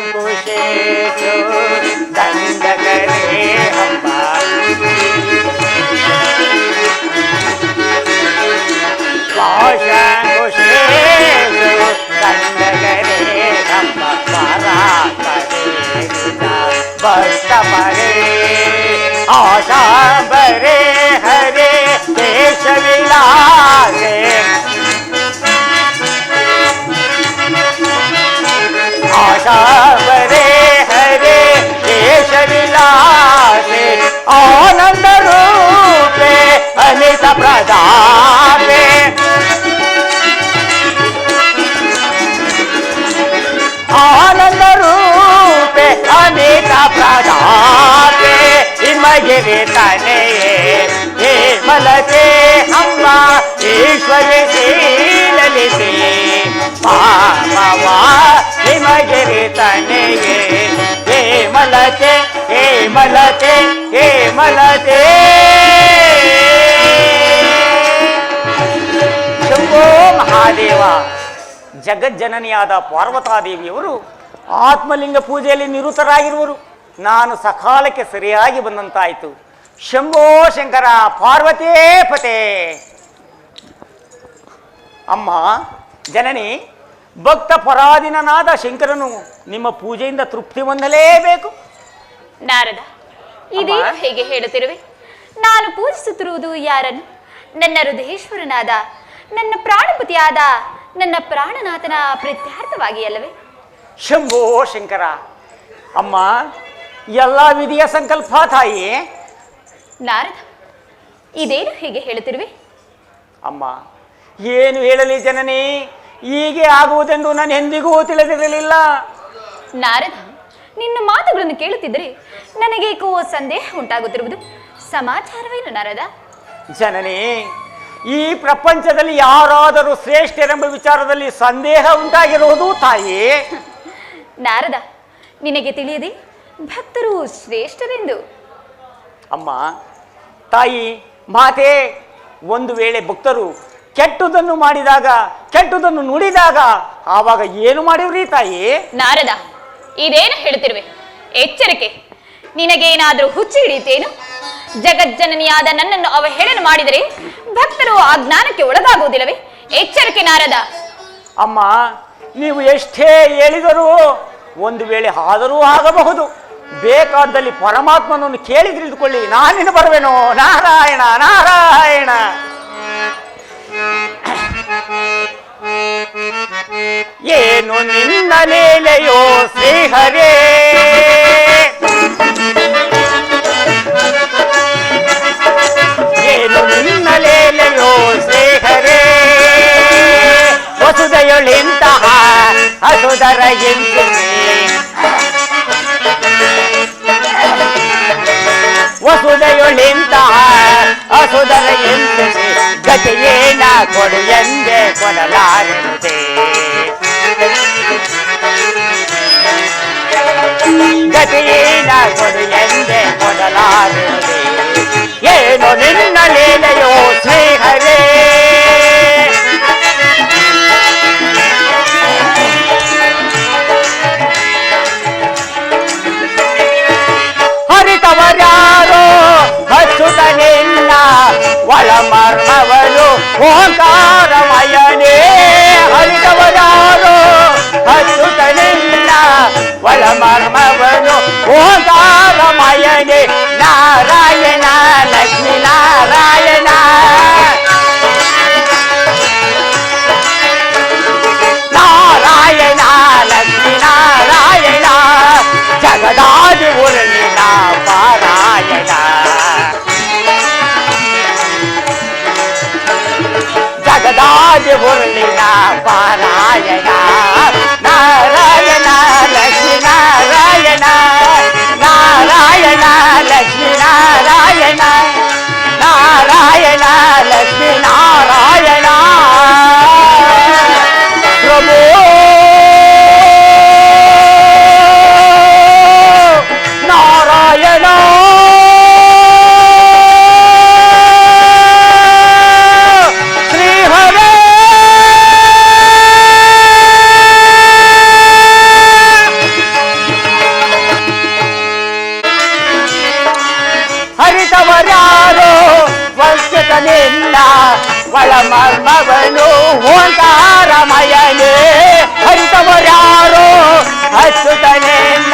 [SPEAKER 2] पाशंकुशेषु दंडकरे अम्बा पाशंकुशेषु दंडकरे अम्बा पराकरे भक्त परे आशा बरे हरे देश विलासे आशा बरे हरे देश विलासे आनंद रूपे अनित प्रदापे आनंद रूपे अनित प्रदापे हिमगिरि तनये हे मलते अम्बा ईश्वरी श्री ललिते पामवा हिमगिरि तनये हे मलते हे मलते हे मलते ಶಂಭೋ ಮಹಾದೇವ ಜಗಜ್ಜನನಿಯಾದ ಪಾರ್ವತಾದೇವಿಯವರು ಆತ್ಮಲಿಂಗ ಪೂಜೆಯಲ್ಲಿ ನಿರತರಾಗಿರುವರು. ನಾನು ಸಕಾಲಕ್ಕೆ ಸರಿಯಾಗಿ ಬಂದಂತಾಯಿತು. ಶಂಭೋ ಶಂಕರ ಪಾರ್ವತೇ ಪತೆ. ಅಮ್ಮ ಜನನಿ, ಭಕ್ತ ಪರಾಧೀನನಾದ ಶಂಕರನು ನಿಮ್ಮ ಪೂಜೆಯಿಂದ ತೃಪ್ತಿ ಹೊಂದಲೇಬೇಕು.
[SPEAKER 4] ನಾರದ, ಇದೇನು ಹೇಗೆ ಹೇಳುತ್ತಿರುವೆ? ನಾನು ಪೂಜಿಸುತ್ತಿರುವುದು ಯಾರನ್ನು? ನನ್ನ ಹೃದಯೇಶ್ವರನಾದ, ನನ್ನ ಪ್ರಾಣಪತಿಯಾದ, ನನ್ನ ಪ್ರಾಣನಾಥನ ಪ್ರೀತ್ಯಾರ್ಥವಾಗಿ ಅಲ್ಲವೇ?
[SPEAKER 2] ಶಂಭೋ ಶಂಕರ. ಅಮ್ಮ, ಎಲ್ಲ ವಿಧಿಯ ಸಂಕಲ್ಪ ತಾಯಿ.
[SPEAKER 4] ನಾರದ, ಇದೇನು ಹೀಗೆ ಹೇಳುತ್ತಿರುವೆ?
[SPEAKER 2] ಅಮ್ಮ, ಏನು ಹೇಳಲಿ ಜನನಿ, ಹೀಗೆ ಆಗುವುದೆಂದು ನಾನು ಎಂದಿಗೂ ತಿಳಿದಿರಲಿಲ್ಲ.
[SPEAKER 4] ನಾರದ, ನಿನ್ನ ಮಾತುಗಳನ್ನು ಕೇಳುತ್ತಿದ್ದರೆ ನನಗೇಕೋ ಸಂದೇಹ ಉಂಟಾಗುತ್ತಿರುವುದು. ಸಮಾಚಾರವೇನು ನಾರದ?
[SPEAKER 2] ಜನನಿ, ಈ ಪ್ರಪಂಚದಲ್ಲಿ ಯಾರಾದರೂ ಶ್ರೇಷ್ಠರೆಂಬ ವಿಚಾರದಲ್ಲಿ ಸಂದೇಹ ಉಂಟಾಗಿರುವುದು ತಾಯಿ.
[SPEAKER 4] ನಾರದ, ನಿನಗೆ ತಿಳಿಯದೆ ಭಕ್ತರು ಶ್ರೇಷ್ಠರೆಂದು?
[SPEAKER 2] ಅಮ್ಮ, ತಾಯಿ, ಮಾತೆ, ಒಂದು ವೇಳೆ ಭಕ್ತರು ಕೆಟ್ಟುದನ್ನು ಮಾಡಿದಾಗ, ಕೆಟ್ಟುದನ್ನು ನುಡಿದಾಗ ಆವಾಗ ಏನು ಮಾಡಿವ್ರಿ ತಾಯಿ?
[SPEAKER 4] ನಾರದ, ಇದೇನು ಹೇಳುತ್ತಿರುವೆ? ಎಚ್ಚರಿಕೆ! ನಿನಗೇನಾದರೂ ಹುಚ್ಚು ಹಿಡಿಯುತ್ತೇನು? ಜಗಜ್ಜನನಿಯಾದ ನನ್ನನ್ನು ಅವಹೇಳನ ಮಾಡಿದರೆ ಭಕ್ತರು ಆ ಜ್ಞಾನಕ್ಕೆ ಒಳಗಾಗುವುದಿಲ್ಲವೇ? ಎಚ್ಚರಿಕೆ ನಾರದ!
[SPEAKER 2] ಅಮ್ಮ, ನೀವು ಎಷ್ಟೇ ಹೇಳಿದರೂ ಒಂದು ವೇಳೆ ಆದರೂ ಆಗಬಹುದು. ಬೇಕಾದಲ್ಲಿ ಪರಮಾತ್ಮನನ್ನು ಕೇಳಿ ತಿಳಿದುಕೊಳ್ಳಿ, ನಾನಿನ್ನು ಬರುವೆನೋ. ನಾರಾಯಣ ನಾರಾಯಣ. ಏನು ನಿನ್ನ ಲೀಲೆಯೋ ಶ್ರೀಹರೇ, ಏನು ನಿನ್ನ ಲೀಲೆಯೋ ಶ್ರೀಹರೇ, ವಸುದೆಯೊಳಿಂತಹ ಹಸುದರ ಎಂದಿದೆ, ವಸುದೆಯೊಳಿಂತಹ ಹಸುದರ ಎಂದಿದೆ, ಗತಿಯೇನ ಕೊಡು ಎಂದೆ ಕೊಡಲಾರದೆ, ಗತಿಯೇನ ಕೊಡು ಎಂದೆ ಕೊಡಲಾರದೆ, ಏನು ನಿನ್ನ ಲೀಲೆಯೋ ಶ್ರೀಹರೇ. ಹರಿತವರ್ಯಾರೋ ಹಚ್ಚುತ್ತನಿಲ್ಲ ಒಳಮರ್ಮವನು ಓಂಕಾರಮಯನೇ, ಹರಿತವರ್ಯಾರೋ ಹಚ್ಚುತ್ತನಿಲ್ಲ ಒಳಮರ್ಮವನು ಓಂಕಾರಮಯನೇ, ನಾರಾಯಣ ಲಕ್ಷ್ಮೀ ನಾರಾಯಣ, ನಾರಾಯಣ ಲಕ್ಷ್ಮೀ ನಾರಾಯಣ, ಜಗದಾದಿ ಉರುಳಿನ ಪಾರಾಯಣ, ಜಗದಾದಿ ಉರುಳಿನ ಪಾರಾಯಣ, ನಾರಾಯಣ ಲಕ್ಷ್ಮೀ ನಾರಾಯಣ, ನಾರಾಯಣ ಲಕ್ಷ್ಮೀ ನಾರಾಯಣ, ನಾರಾಯಣ ಲಕ್ಷ್ಮೀ ನಾರಾಯಣ. ಪ್ರಭು ನಾರಾಯಣ, ಶ್ರೀಹರೇ. ಹರಿತವರ್ಯಾರೋ ವಂಚಿತನಿಲ್ಲ ಒಳಮರ್ಮವನು ಓಂಕಾರಮಯನೇ, ಹರಿತವರ್ಯಾರೋ ಹಚ್ಚುತ್ತನಿಲ್ಲ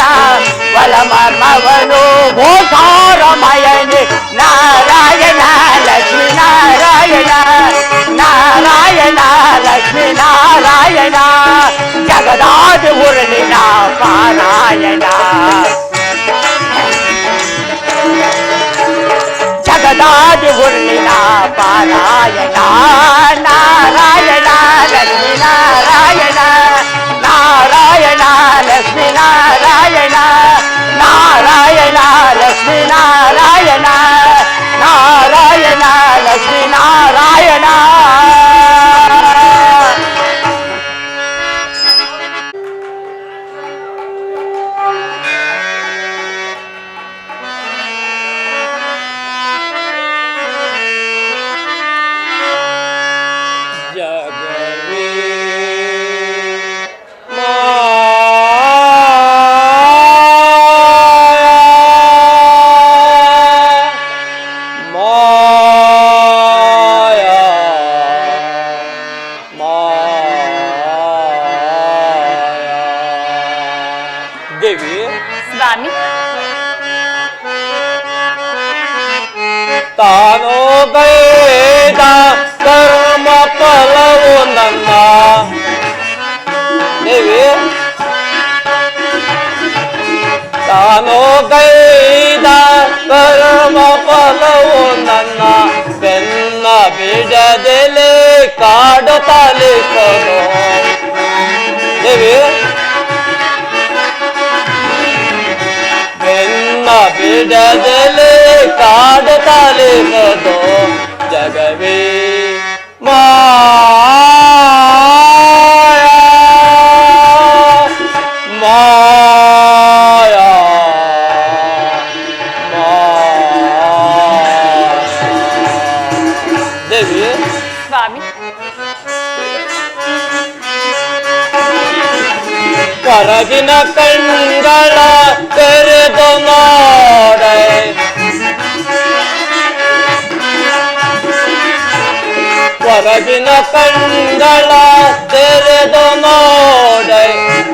[SPEAKER 2] ಒಳಮರ್ಮವನು ಓಂಕಾರಮಯನೇ, ನಾರಾಯಣ ಲಕ್ಷ್ಮೀ ನಾರಾಯಣ, ನಾರಾಯಣ ಲಕ್ಷ್ಮೀ ನಾರಾಯಣ, ಜಗದಾದಿ ಉರುಳಿನ ಪಾರಾಯಣ, ಜಗದಾದಿ ಉರುಳಿನ ಪಾರಾಯಣ, ನಾರಾಯಣ ಲಕ್ಷ್ಮೀ ನಾರಾಯಣ, ನಾರಾಯಣ ಲಕ್ಷ್ಮೀ ನಾರಾಯಣ, ನಾರಾಯಣ ಲಕ್ಷ್ಮೀ ನಾರಾಯಣ, ನಾರಾಯಣ ಲಕ್ಷ್ಮೀ ನಾರಾಯಣ. ದೇವಿ,
[SPEAKER 4] ಸ್ವಾಮಿ,
[SPEAKER 1] ತಾನು ಗೈದ ಕರ್ಮ ಫಲವು ನನ್ನ ದೇವಿ, ತಾನು ಗೈದ ಕರ್ಮ ಫಲವು ನನ್ನ ಬೆನ್ನ ಬಿಡದೆಲೆ ಕಾಡುತ್ತಲೇ ಕೊಡು ದೇವಿ, ಎದೆಲೆ ಕಾಡುತ್ತಲಿರುವುದು ಜಗವೇ ಮಾಯಾ ಮಾಯಾ ದೇವಿ.
[SPEAKER 4] ಸ್ವಾಮಿ,
[SPEAKER 1] ಹೊರಗಿನ ಕಣ್ಗಳ ತೆರೆದು ನೋಡೆ ಹೊರಗಿನ ಕಣ್ಗಳ ತೆರೆದು ನೋಡೆ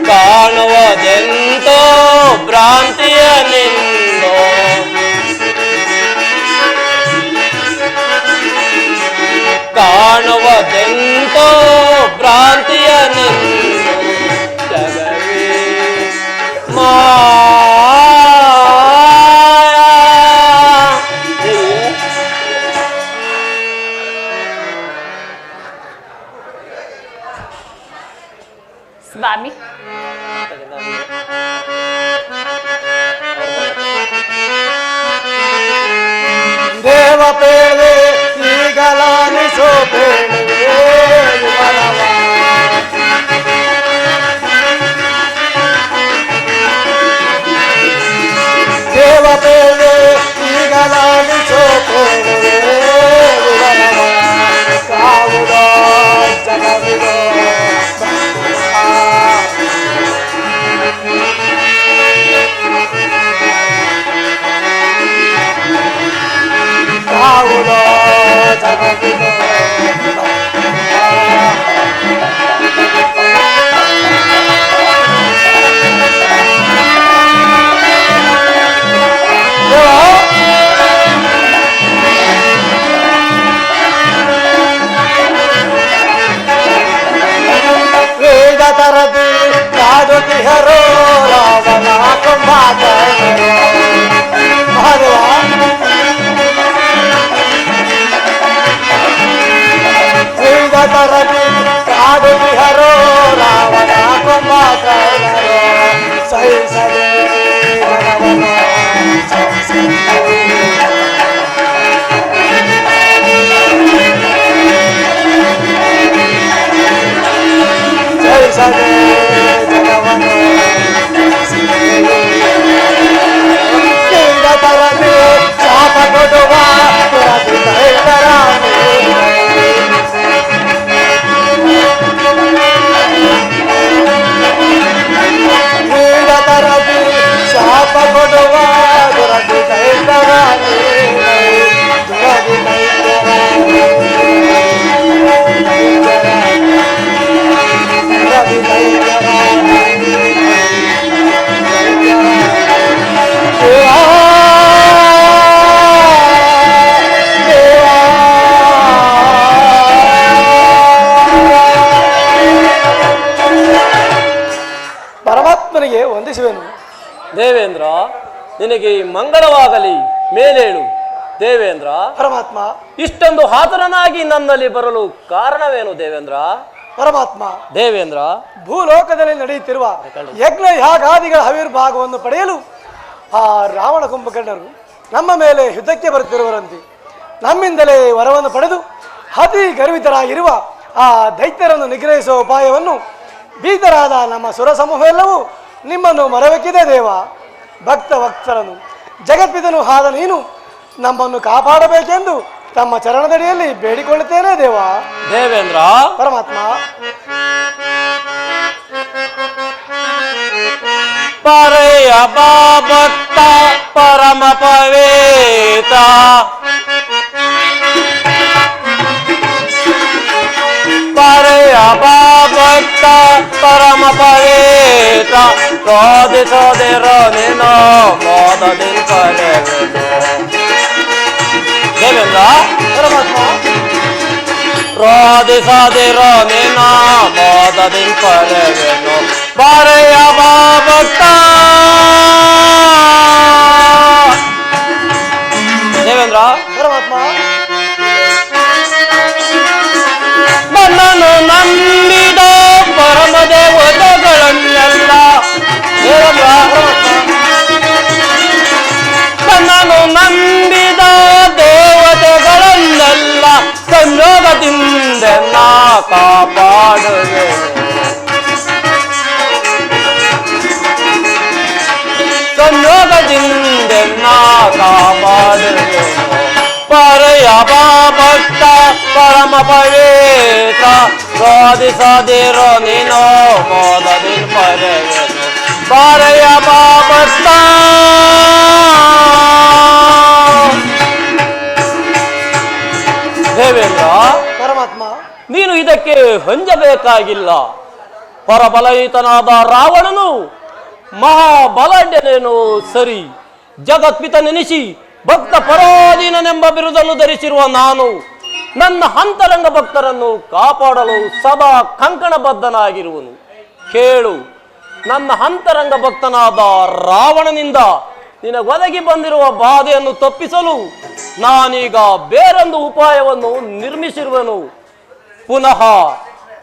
[SPEAKER 1] ಕಾಣುವುದೆಂತೋ ಭ್ರಾಂತಿಯ ನಿಂದು ಕಾಣುವುದೆಂತೋ ಭ್ರಾಂತಿಯ ನಿಂದು ಜಗವೇ ಮಾಯಾ.
[SPEAKER 4] ಸ್ವಾಮಿ,
[SPEAKER 1] ದೇವ ಪೇಳೆ ಈಗಲಾನಿಸೋ ಪೇಳುವೆ ವಿಮಲವ. ದೇವ ಪೇಳೆ ಈಗಲಾನಿಸೋ ಪೇಳುವೆ ವಿಮಲವ. ಕಾವುದೋ ಜಗವಿದೋ ಕಾವುದೋ ಜಗವಿದೋ ವೇದ ತರದಿ ಕಾಡುತ್ತಿಹರೋ ರಾವಣ ಕುಂಭಕರ್ಣರು. ವೇದ ತರದಿ ಕಾಡುತ್ತಿಹರೋ ರಾವಣ ಕುಂಭಕರ್ಣರು. ಸಹಿಸದೆ ಮನವನ ಜಯಿಸದೆ ಜಗವನ್ನು ಕೇಂದ್ರ ತರದೆ ಶಾಪ ಕೊಡುವ ಕೇಂದ್ರ ತರದಿ ಶಾಪ ಕೊಡುವ ದುರದಿ ದೈತರಾಣಿ ದುರದಿ ಪರಮಾತ್ಮನಿಗೆ ವಂದಿಸುವೆನು.
[SPEAKER 5] ದೇವೇಂದ್ರ, ನಿನಗೆ ಮಂಗಳವಾಗಲಿ. ಮೇಲೇಳು. ದೇವೇಂದ್ರ,
[SPEAKER 1] ಪರಮಾತ್ಮ.
[SPEAKER 5] ಇಷ್ಟೊಂದು ಆತುರನಾಗಿ ನನ್ನಲ್ಲಿ ಬರಲು ಕಾರಣವೇನು ದೇವೇಂದ್ರ?
[SPEAKER 1] ಪರಮಾತ್ಮ,
[SPEAKER 5] ದೇವೇಂದ್ರ,
[SPEAKER 1] ಭೂಲೋಕದಲ್ಲಿ ನಡೆಯುತ್ತಿರುವ ಯಜ್ಞ ಯಾಗಾದಿಗಳ ಆವಿರ್ಭಾಗವನ್ನು ಪಡೆಯಲು ಆ ರಾವಣ ಕುಂಭಕರ್ಣರು ನಮ್ಮ ಮೇಲೆ ಯುದ್ಧಕ್ಕೆ ಬರುತ್ತಿರುವರಂತೆ. ನಮ್ಮಿಂದಲೇ ವರವನ್ನು ಪಡೆದು ಅತಿ ಗರ್ವಿತರಾಗಿರುವ ಆ ದೈತ್ಯರನ್ನು ನಿಗ್ರಹಿಸುವ ಉಪಾಯವನ್ನು ಬೀದರಾದ ನಮ್ಮ ಸುರ ಸಮೂಹವೆಲ್ಲವೂ ನಿಮ್ಮನ್ನು ಮರವೆಕ್ಕಿದೆ ದೇವ. ಭಕ್ತ ವತ್ಸರನು ಜಗತ್ಪಿತನು ಆದ ನೀನು ನಮ್ಮನ್ನು ಕಾಪಾಡಬೇಕೆಂದು ತಮ್ಮ ಚರಣದಡಿಯಲ್ಲಿ ಬೇಡಿಕೊಳ್ಳುತ್ತೇನೆ ದೇವ.
[SPEAKER 5] ದೇವೇಂದ್ರ,
[SPEAKER 1] ಪರಮಾತ್ಮ.
[SPEAKER 5] ಪರೆಯ ಭಕ್ತ ಪರಮ ಪವೇತ ಪರೆಯ ಭಕ್ತ ಪರಮ ಪವೇತ ರೋದಿಸೋದಿರೋ ನೀನು ಮೋದದಿನ್ ಪರೆವೆನು. ದೇವೇಂದ್ರ,
[SPEAKER 1] ಪರಮಾತ್ಮ.
[SPEAKER 5] ರೋದಿಸದಿರೋ ನಿನ್ನ ಮೋದದಿನ್ ಪರೆವೆನು. ಪರೆಯ ಭಕ್ತ ದೇವೇಂದ್ರ,
[SPEAKER 1] ಪರಮಾತ್ಮ.
[SPEAKER 5] ನನ್ನನ್ನು ನಂಬಿದ ಪರಮ ದೇವತೆಗಳನ್ನೆಲ್ಲ ದೇವೇಂದ್ರ, ನನ್ನ ಕಾಪಾಡುವೆ. ಸಂಯೋಗದಿಂದೆನ್ನ ಕಾಪಾಡುವೆ. ಪರೆಯ ಭಕ್ತ ಪರಮ ಪವಿತ್ರ ಸಾಧಿಸದಿರೋ ನೀನೋ ಮೋದದಿ ಪರೆಯನು. ಪರೆಯ ಭಕ್ತ ದೇವೇಂದ್ರ,
[SPEAKER 1] ಪರಮಾತ್ಮ,
[SPEAKER 5] ನೀನು ಇದಕ್ಕೆ ಹೊಂಜಬೇಕಾಗಿಲ್ಲ. ಪರಬಲಯುತನಾದ ರಾವಣನು ಮಹಾಬಲಾಢ್ಯನೇನು ಸರಿ, ಜಗತ್ಪಿತನೆನಿಸಿ ಭಕ್ತ ಪರಾಧೀನನೆಂಬ ಬಿರುದನ್ನು ಧರಿಸಿರುವ ನಾನು ನನ್ನ ಅಂತರಂಗ ಭಕ್ತರನ್ನು ಕಾಪಾಡಲು ಸದಾ ಕಂಕಣಬದ್ಧನಾಗಿರುವನು. ಕೇಳು, ನನ್ನ ಅಂತರಂಗ ಭಕ್ತನಾದ ರಾವಣನಿಂದ ನಿನಗೊದಗಿ ಬಂದಿರುವ ಬಾಧೆಯನ್ನು ತಪ್ಪಿಸಲು ನಾನೀಗ ಬೇರೊಂದು ಉಪಾಯವನ್ನು ನಿರ್ಮಿಸಿರುವನು. ಪುನಃ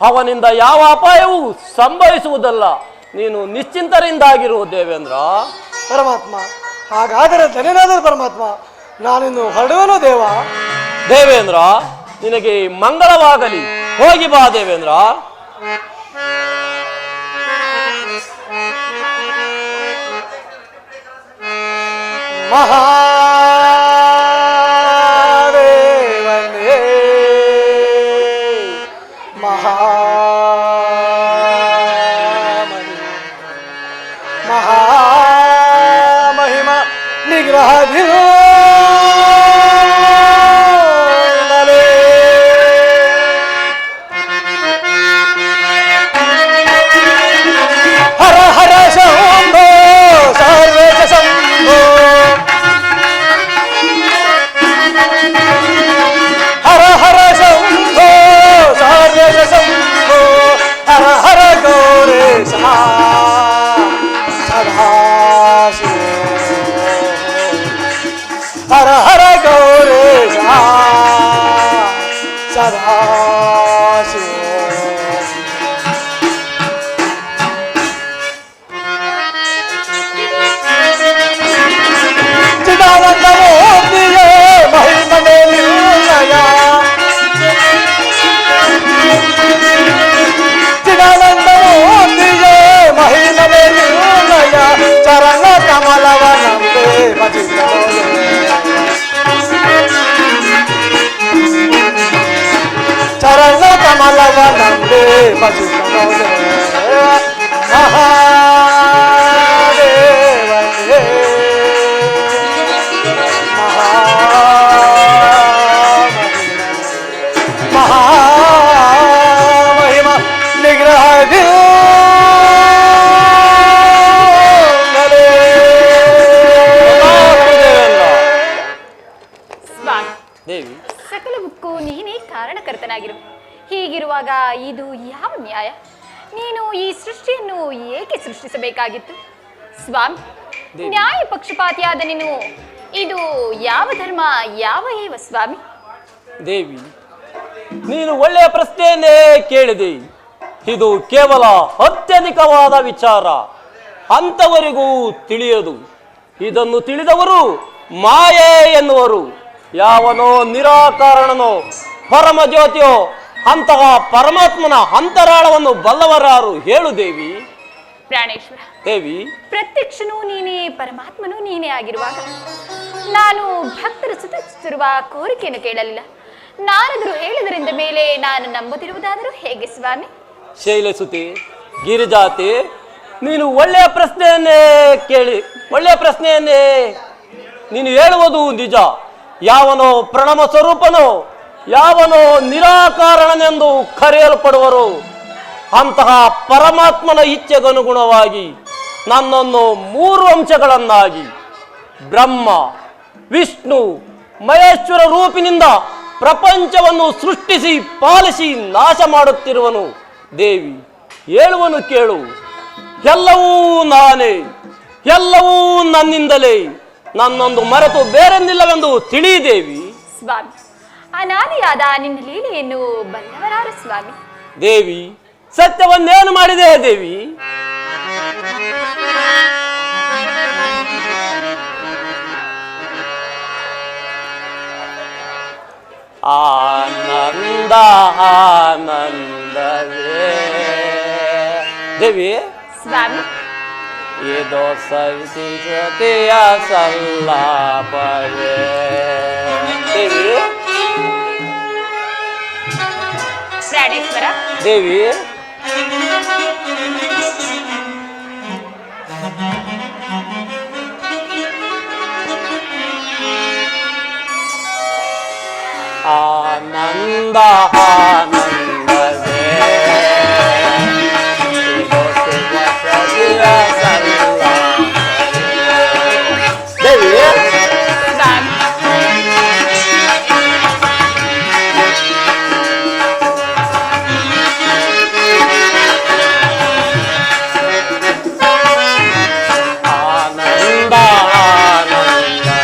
[SPEAKER 5] ಅವನಿಂದ ಯಾವ ಅಪಾಯವೂ ಸಂಭವಿಸುವುದಲ್ಲ. ನೀನು ನಿಶ್ಚಿಂತರಿಂದಾಗಿರು ದೇವೇಂದ್ರ.
[SPEAKER 1] ಪರಮಾತ್ಮ, ಹಾಗಾದರೆ ಧನ್ಯನಾದರೂ ಪರಮಾತ್ಮ, ನಾನಿನ್ನು ಹೊರಡುವನು ದೇವ.
[SPEAKER 5] ದೇವೇಂದ್ರ, ನಿನಗೆ ಮಂಗಳವಾಗಲಿ. ಹೋಗಿ ಬಾ ದೇವೇಂದ್ರ.
[SPEAKER 1] ಮಹಾದೇವನೇ ಮಹಾಮಹಿಮ ನಿಗ್ರಹದಿ ಹರ ಹರ ಶಂಭೋ ಸರ್ವೇಶ ಶಂಭೋ. ಹರ ಹರ ಶಂಭೋ ಸರ್ವೇಶ ಶಂಭೋ. ಹರ ಹರ ಗೌರೇಶ ಸದಾಶಿವ. ಹರ ಹರ ಗೌರೇಶ ಸದಾಶಿವ. ಚಿದಾನಂದ ಮೋದಿಯೇ ಮಹಿಮನೆ ನಿಲ್ಲಯ. ಚಿದಾನಂದ ಮೋದಿಯೇ ಮಹಿಮನೆ ನಿಲ್ಲಯ. ಚರಣ ಕಮಲವ ನಂಬೆ ಭಜಿಸೋಲೆ. ಚರಣ ಕಮಲವ ನಂಬೆ ಭಜಿಸೋಲೆ. ಮಹಾದೇವನೇ ಮಹಾಮಹಿಮ ನಿಗ್ರಹದಿ
[SPEAKER 4] ಸ್ವಾಮಿ,
[SPEAKER 5] ದೇವಿ,
[SPEAKER 4] ಸಕಲಕ್ಕೂ ನೀನೇ ಕಾರಣಕರ್ತನಾಗಿರು. ಹೀಗಿರುವಾಗ ಇದು ಯಾವ ನ್ಯಾಯ? ನೀನು ಈ ಸೃಷ್ಟಿಯನ್ನು ಏಕೆ ಸೃಷ್ಟಿಸಬೇಕಾಗಿತ್ತು? ಸ್ವಾಮಿ, ನ್ಯಾಯ ಪಕ್ಷಪಾತಿಯಾದ ನೀನು ಇದು ಯಾವ ಧರ್ಮ, ಯಾವ ಏವ ಸ್ವಾಮಿ?
[SPEAKER 5] ದೇವಿ, ನೀನು ಒಳ್ಳೆಯ ಪ್ರಶ್ನೆಯನ್ನೇ ಕೇಳಿದೆ. ಇದು ಕೇವಲ ಅತ್ಯಧಿಕವಾದ ವಿಚಾರ, ಅಂಥವರಿಗೂ ತಿಳಿಯದು. ಇದನ್ನು ತಿಳಿದವರು ಮಾಯೆ ಎನ್ನುವರು. ಯಾವನೋ ನಿರಾಕಾರಣನೋ ಪರಮ ಜ್ಯೋತಿಯೋ ಅಂತಹ ಪರಮಾತ್ಮನ ಅಂತರಾಳವನ್ನು ಬಲ್ಲವರಾರು ಹೇಳು ದೇವಿ.
[SPEAKER 4] ಪ್ರಾಣೇಶ್ವರ
[SPEAKER 5] ದೇವಿ,
[SPEAKER 4] ಪ್ರತ್ಯಕ್ಷನೂ ನೀನೇ, ಪರಮಾತ್ಮನೂ ನೀನೇ ಆಗಿರುವಾಗ ನಾನು ಭಕ್ತರು ಸೂಚಿಸುತ್ತಿರುವ ಕೋರಿಕೆಯನ್ನು ಕೇಳಲಿಲ್ಲ. ನಾರದರು ಹೇಳಿದರಿಂದ ಮೇಲೆ ನಾನು ನಂಬುತ್ತಿರುವುದಾದರೂ ಹೇಗೆ ಸ್ವಾಮಿ?
[SPEAKER 5] ಶೈಲಸುತಿ, ಗಿರಿಜಾತಿ, ನೀನು ಒಳ್ಳೆಯ ಪ್ರಶ್ನೆಯನ್ನೇ ಕೇಳಿ, ಒಳ್ಳೆಯ ಪ್ರಶ್ನೆಯನ್ನೇ ನೀನು ಹೇಳುವುದು ನಿಜ. ಯಾವನೋ ಪ್ರಣಮ ಸ್ವರೂಪನೋ, ಯಾವನೋ ನಿರಾಕಾರಣನೆಂದು ಕರೆಯಲ್ಪಡುವರು. ಅಂತಹ ಪರಮಾತ್ಮನ ಇಚ್ಛೆಗನುಗುಣವಾಗಿ ನನ್ನನ್ನು 3 ಅಂಶಗಳನ್ನಾಗಿ ಬ್ರಹ್ಮ, ವಿಷ್ಣು, ಮಹೇಶ್ವರ ರೂಪಿನಿಂದ ಪ್ರಪಂಚವನ್ನು ಸೃಷ್ಟಿಸಿ ಪಾಲಿಸಿ ನಾಶ ಮಾಡುತ್ತಿರುವನು. ದೇವಿ, ಹೇಳುವನು ಕೇಳು. ಎಲ್ಲವೂ ನಾನೇ, ಎಲ್ಲವೂ ನನ್ನಿಂದಲೇ. ನನ್ನೊಂದು ಮರೆತು ಬೇರೆಂದಿಲ್ಲವೆಂದು ತಿಳಿದೇವಿ.
[SPEAKER 4] ಸ್ವಾಮಿ, ಅನಾದಿಯಾದ ನಿನ್ನ ಲೀಲೆಯನ್ನು ಬಲ್ಲವರಾರು ಸ್ವಾಮಿ?
[SPEAKER 5] ದೇವಿ, ಸತ್ಯವನ್ನೇನು ಮಾಡಿದೆ ದೇವಿ? ಆನಂದ ಆನಂದ ದೇವಿ
[SPEAKER 4] ಸ್ವಾಮಿ,
[SPEAKER 5] ಇದು ಸವಿತಿಯ ಸಲ್ಲಾಪವೇ. ದೇವಿ
[SPEAKER 4] ಪ್ರಾಣೇಶ್ವರ,
[SPEAKER 5] ದೇವಿ ಆನಂದ ಆನಂದವೇ ಇದು ಶಿವಸತಿಯ ಸಲ್ಲಾಪವೇ. ದೇವಿ
[SPEAKER 4] ಸ್ವಾಮಿ,
[SPEAKER 5] ಆನಂದ ಆನಂದವೇ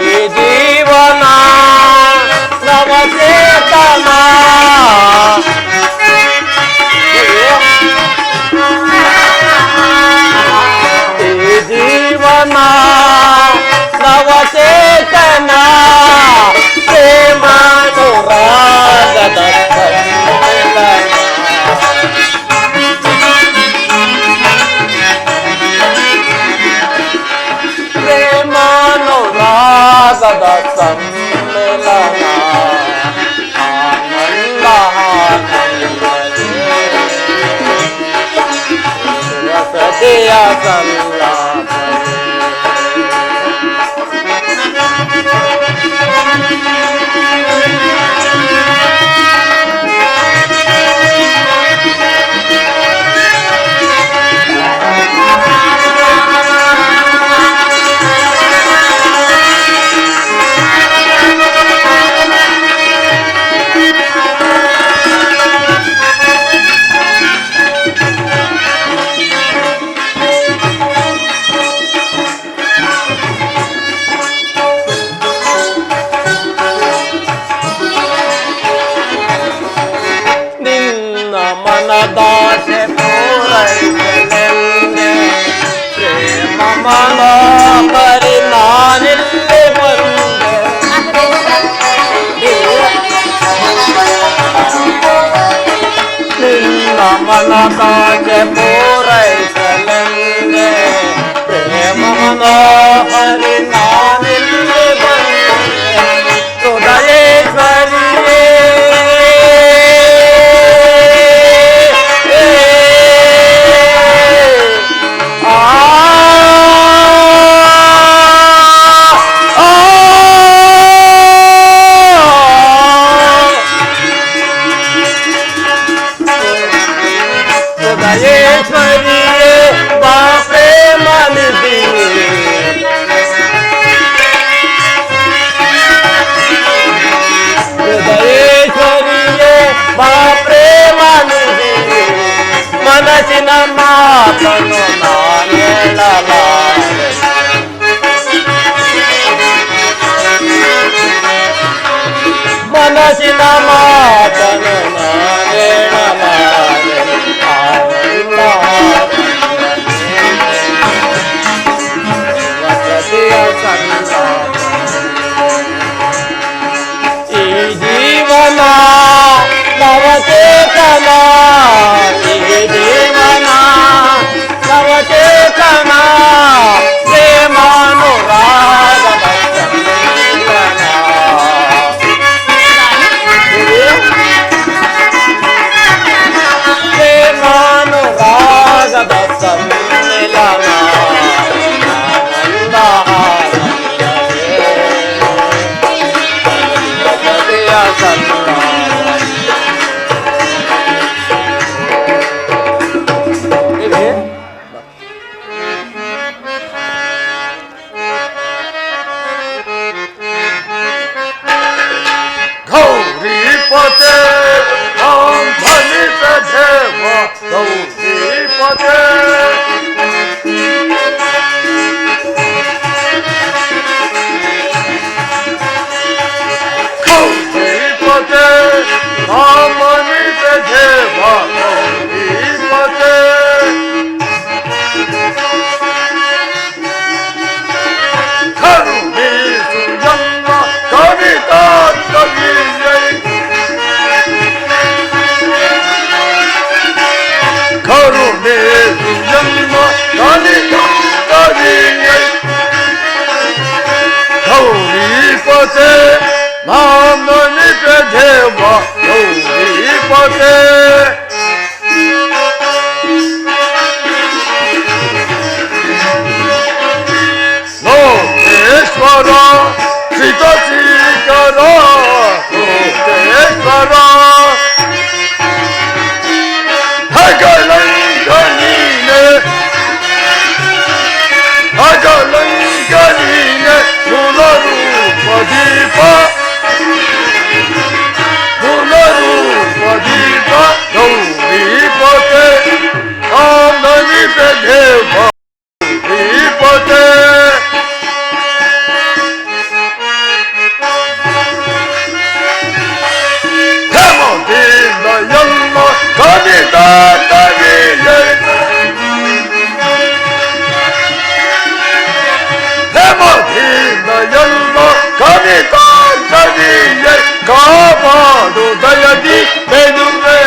[SPEAKER 5] ಈ ಜೀವನ ನವಚೇತನ ಈ ಜೀವನ ನವಚೇತನ ಪ್ರೇಮಾನುರಾಗದ ಸಮ್ಮಿಲನ. ಪ್ರೇಮಾನುರಾಗದ ಸಮ್ಮಿಲನ ಆನಂದ ಆನಂದವೇ ಶಿವಸತಿಯ ಸಲ್ಲಾಪವೇ. ನಿನ್ನ ಮನದಾಸೆ ಪೂರೈಸಲೆಂದೇ ಪ್ರೇಮ ಮನೋಹರಿ ನಾನಿಲ್ಲಿ ಬಂದೆ. ನಿನ್ನ ಮನದಾಸೆ ಪೂರೈಸಲೆಂದೇ ಪ್ರೇಮ ಮನೋಹರಿ ನಾನಿಲ್ಲಿ ಬಂದೆ. ಹೃದಯೇಶ್ವರಿಯೇ ಹೃದಯೇಶ್ವರಿಯೇ ಬಾ ಪ್ರೇಮ ನಿಧಿ. ಹೃದಯೇಶ್ವರಿಯೇ ಬಾ ಪ್ರೇಮ ನಿಧಿ. ಮನಸ್ಸಿನ ಮಾತನ್ನು ನಾನೇಳಲಾರೆ. ಮನಸ್ಸಿನ ಮಾತನ್ನು ನಾನೇಳಲಾರೆ. ಆನಂದ ವಸತಿಯ ಸಂತಾಪ. ಈ ಜೀವನ ನವಚೇತನ, ಈ ಜೀವನ ನವಚೇತನ ಪ್ರೇಮಾನುರಾಗದ ಸಮ್ಮಿಲನ. ಪ್ರೇಮಾನುರಾಗದ ಸಮ್ಮಿಲನ ಆನಂದ ಆನಂದವೇ ವಸತಿಯ ಸಂತಾಪ. गौरीपते ओम धनित देव गौरीपते गौरीपते ओम धनित देव गौरीपते
[SPEAKER 6] ಪತೆ ಲೋಕೇಶ್ವರ ಶ್ರೀತ ಶ್ರೀಕರ ಲೋಕೇಶ್ವರ ಅಗಲಂಕನೀನೆ ಅಗಲಂಕನೀನೆ ಪುನರೂಪ ದೀಪ ಪುನರೂಪ ದೀಪ ಗೌರೀಪತೆ ಆನನಿತ ದೇವ ದೀಪತೆ ಎಲ್ಲ ಕವಿತ ಕವಿಯ ಹೆಮದಿಂದ ಎಲ್ಲ ಕವಿತ ಕವಿಯ ಕಾಪಾಡು ದಯದಿ ಬೆದುವೆ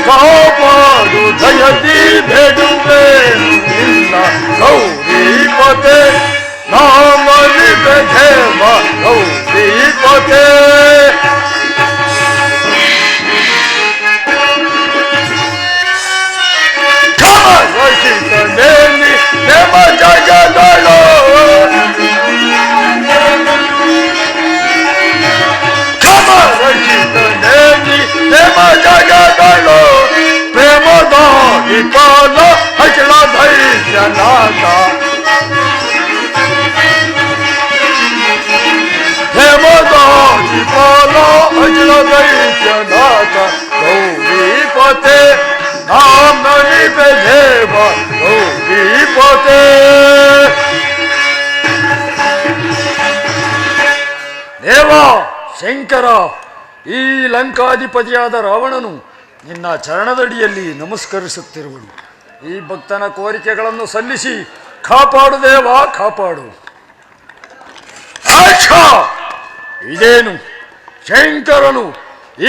[SPEAKER 6] ಕಾಪಾಡು ದಯದಿ ಬೆದುವೆ ನಿನ್ನ ಗೌರೀಪತೆ ನಾಮಲಿತ ದೇವ ಗೌರೀಪತೆ ಕಮಲಸಿತನೇನಿ ನೆಮ ಜಗದಳು ಕಮಲಸಿತನೇನಿ ನೆಮ ಜಗದಳು ಪ್ರೇಮದಾಗಿ ಪಾಲ ಅಖಿಲ ಧೈರ್ಯನಾಥ ಹೇಮದಾಗಿ ಪಾಲ ಅಖಿಲ ಧೈರ್ಯನಾಥ ಗೌರೀಪತೆ ನಾಮನಿತ ದೇವ ಗೌರೀಪತೆ ದೇವ ಶಂಕರ, ಈ ಲಂಕಾಧಿಪತಿಯಾದ ರಾವಣನು ನಿನ್ನ ಚರಣದಡಿಯಲ್ಲಿ ನಮಸ್ಕರಿಸುತ್ತಿರುವನು. ಈ ಭಕ್ತನ ಕೋರಿಕೆಗಳನ್ನು ಸಲ್ಲಿಸಿ ಕಾಪಾಡು ದೇವ, ಕಾಪಾಡು. ಇದೇನು ಶಂಕರನು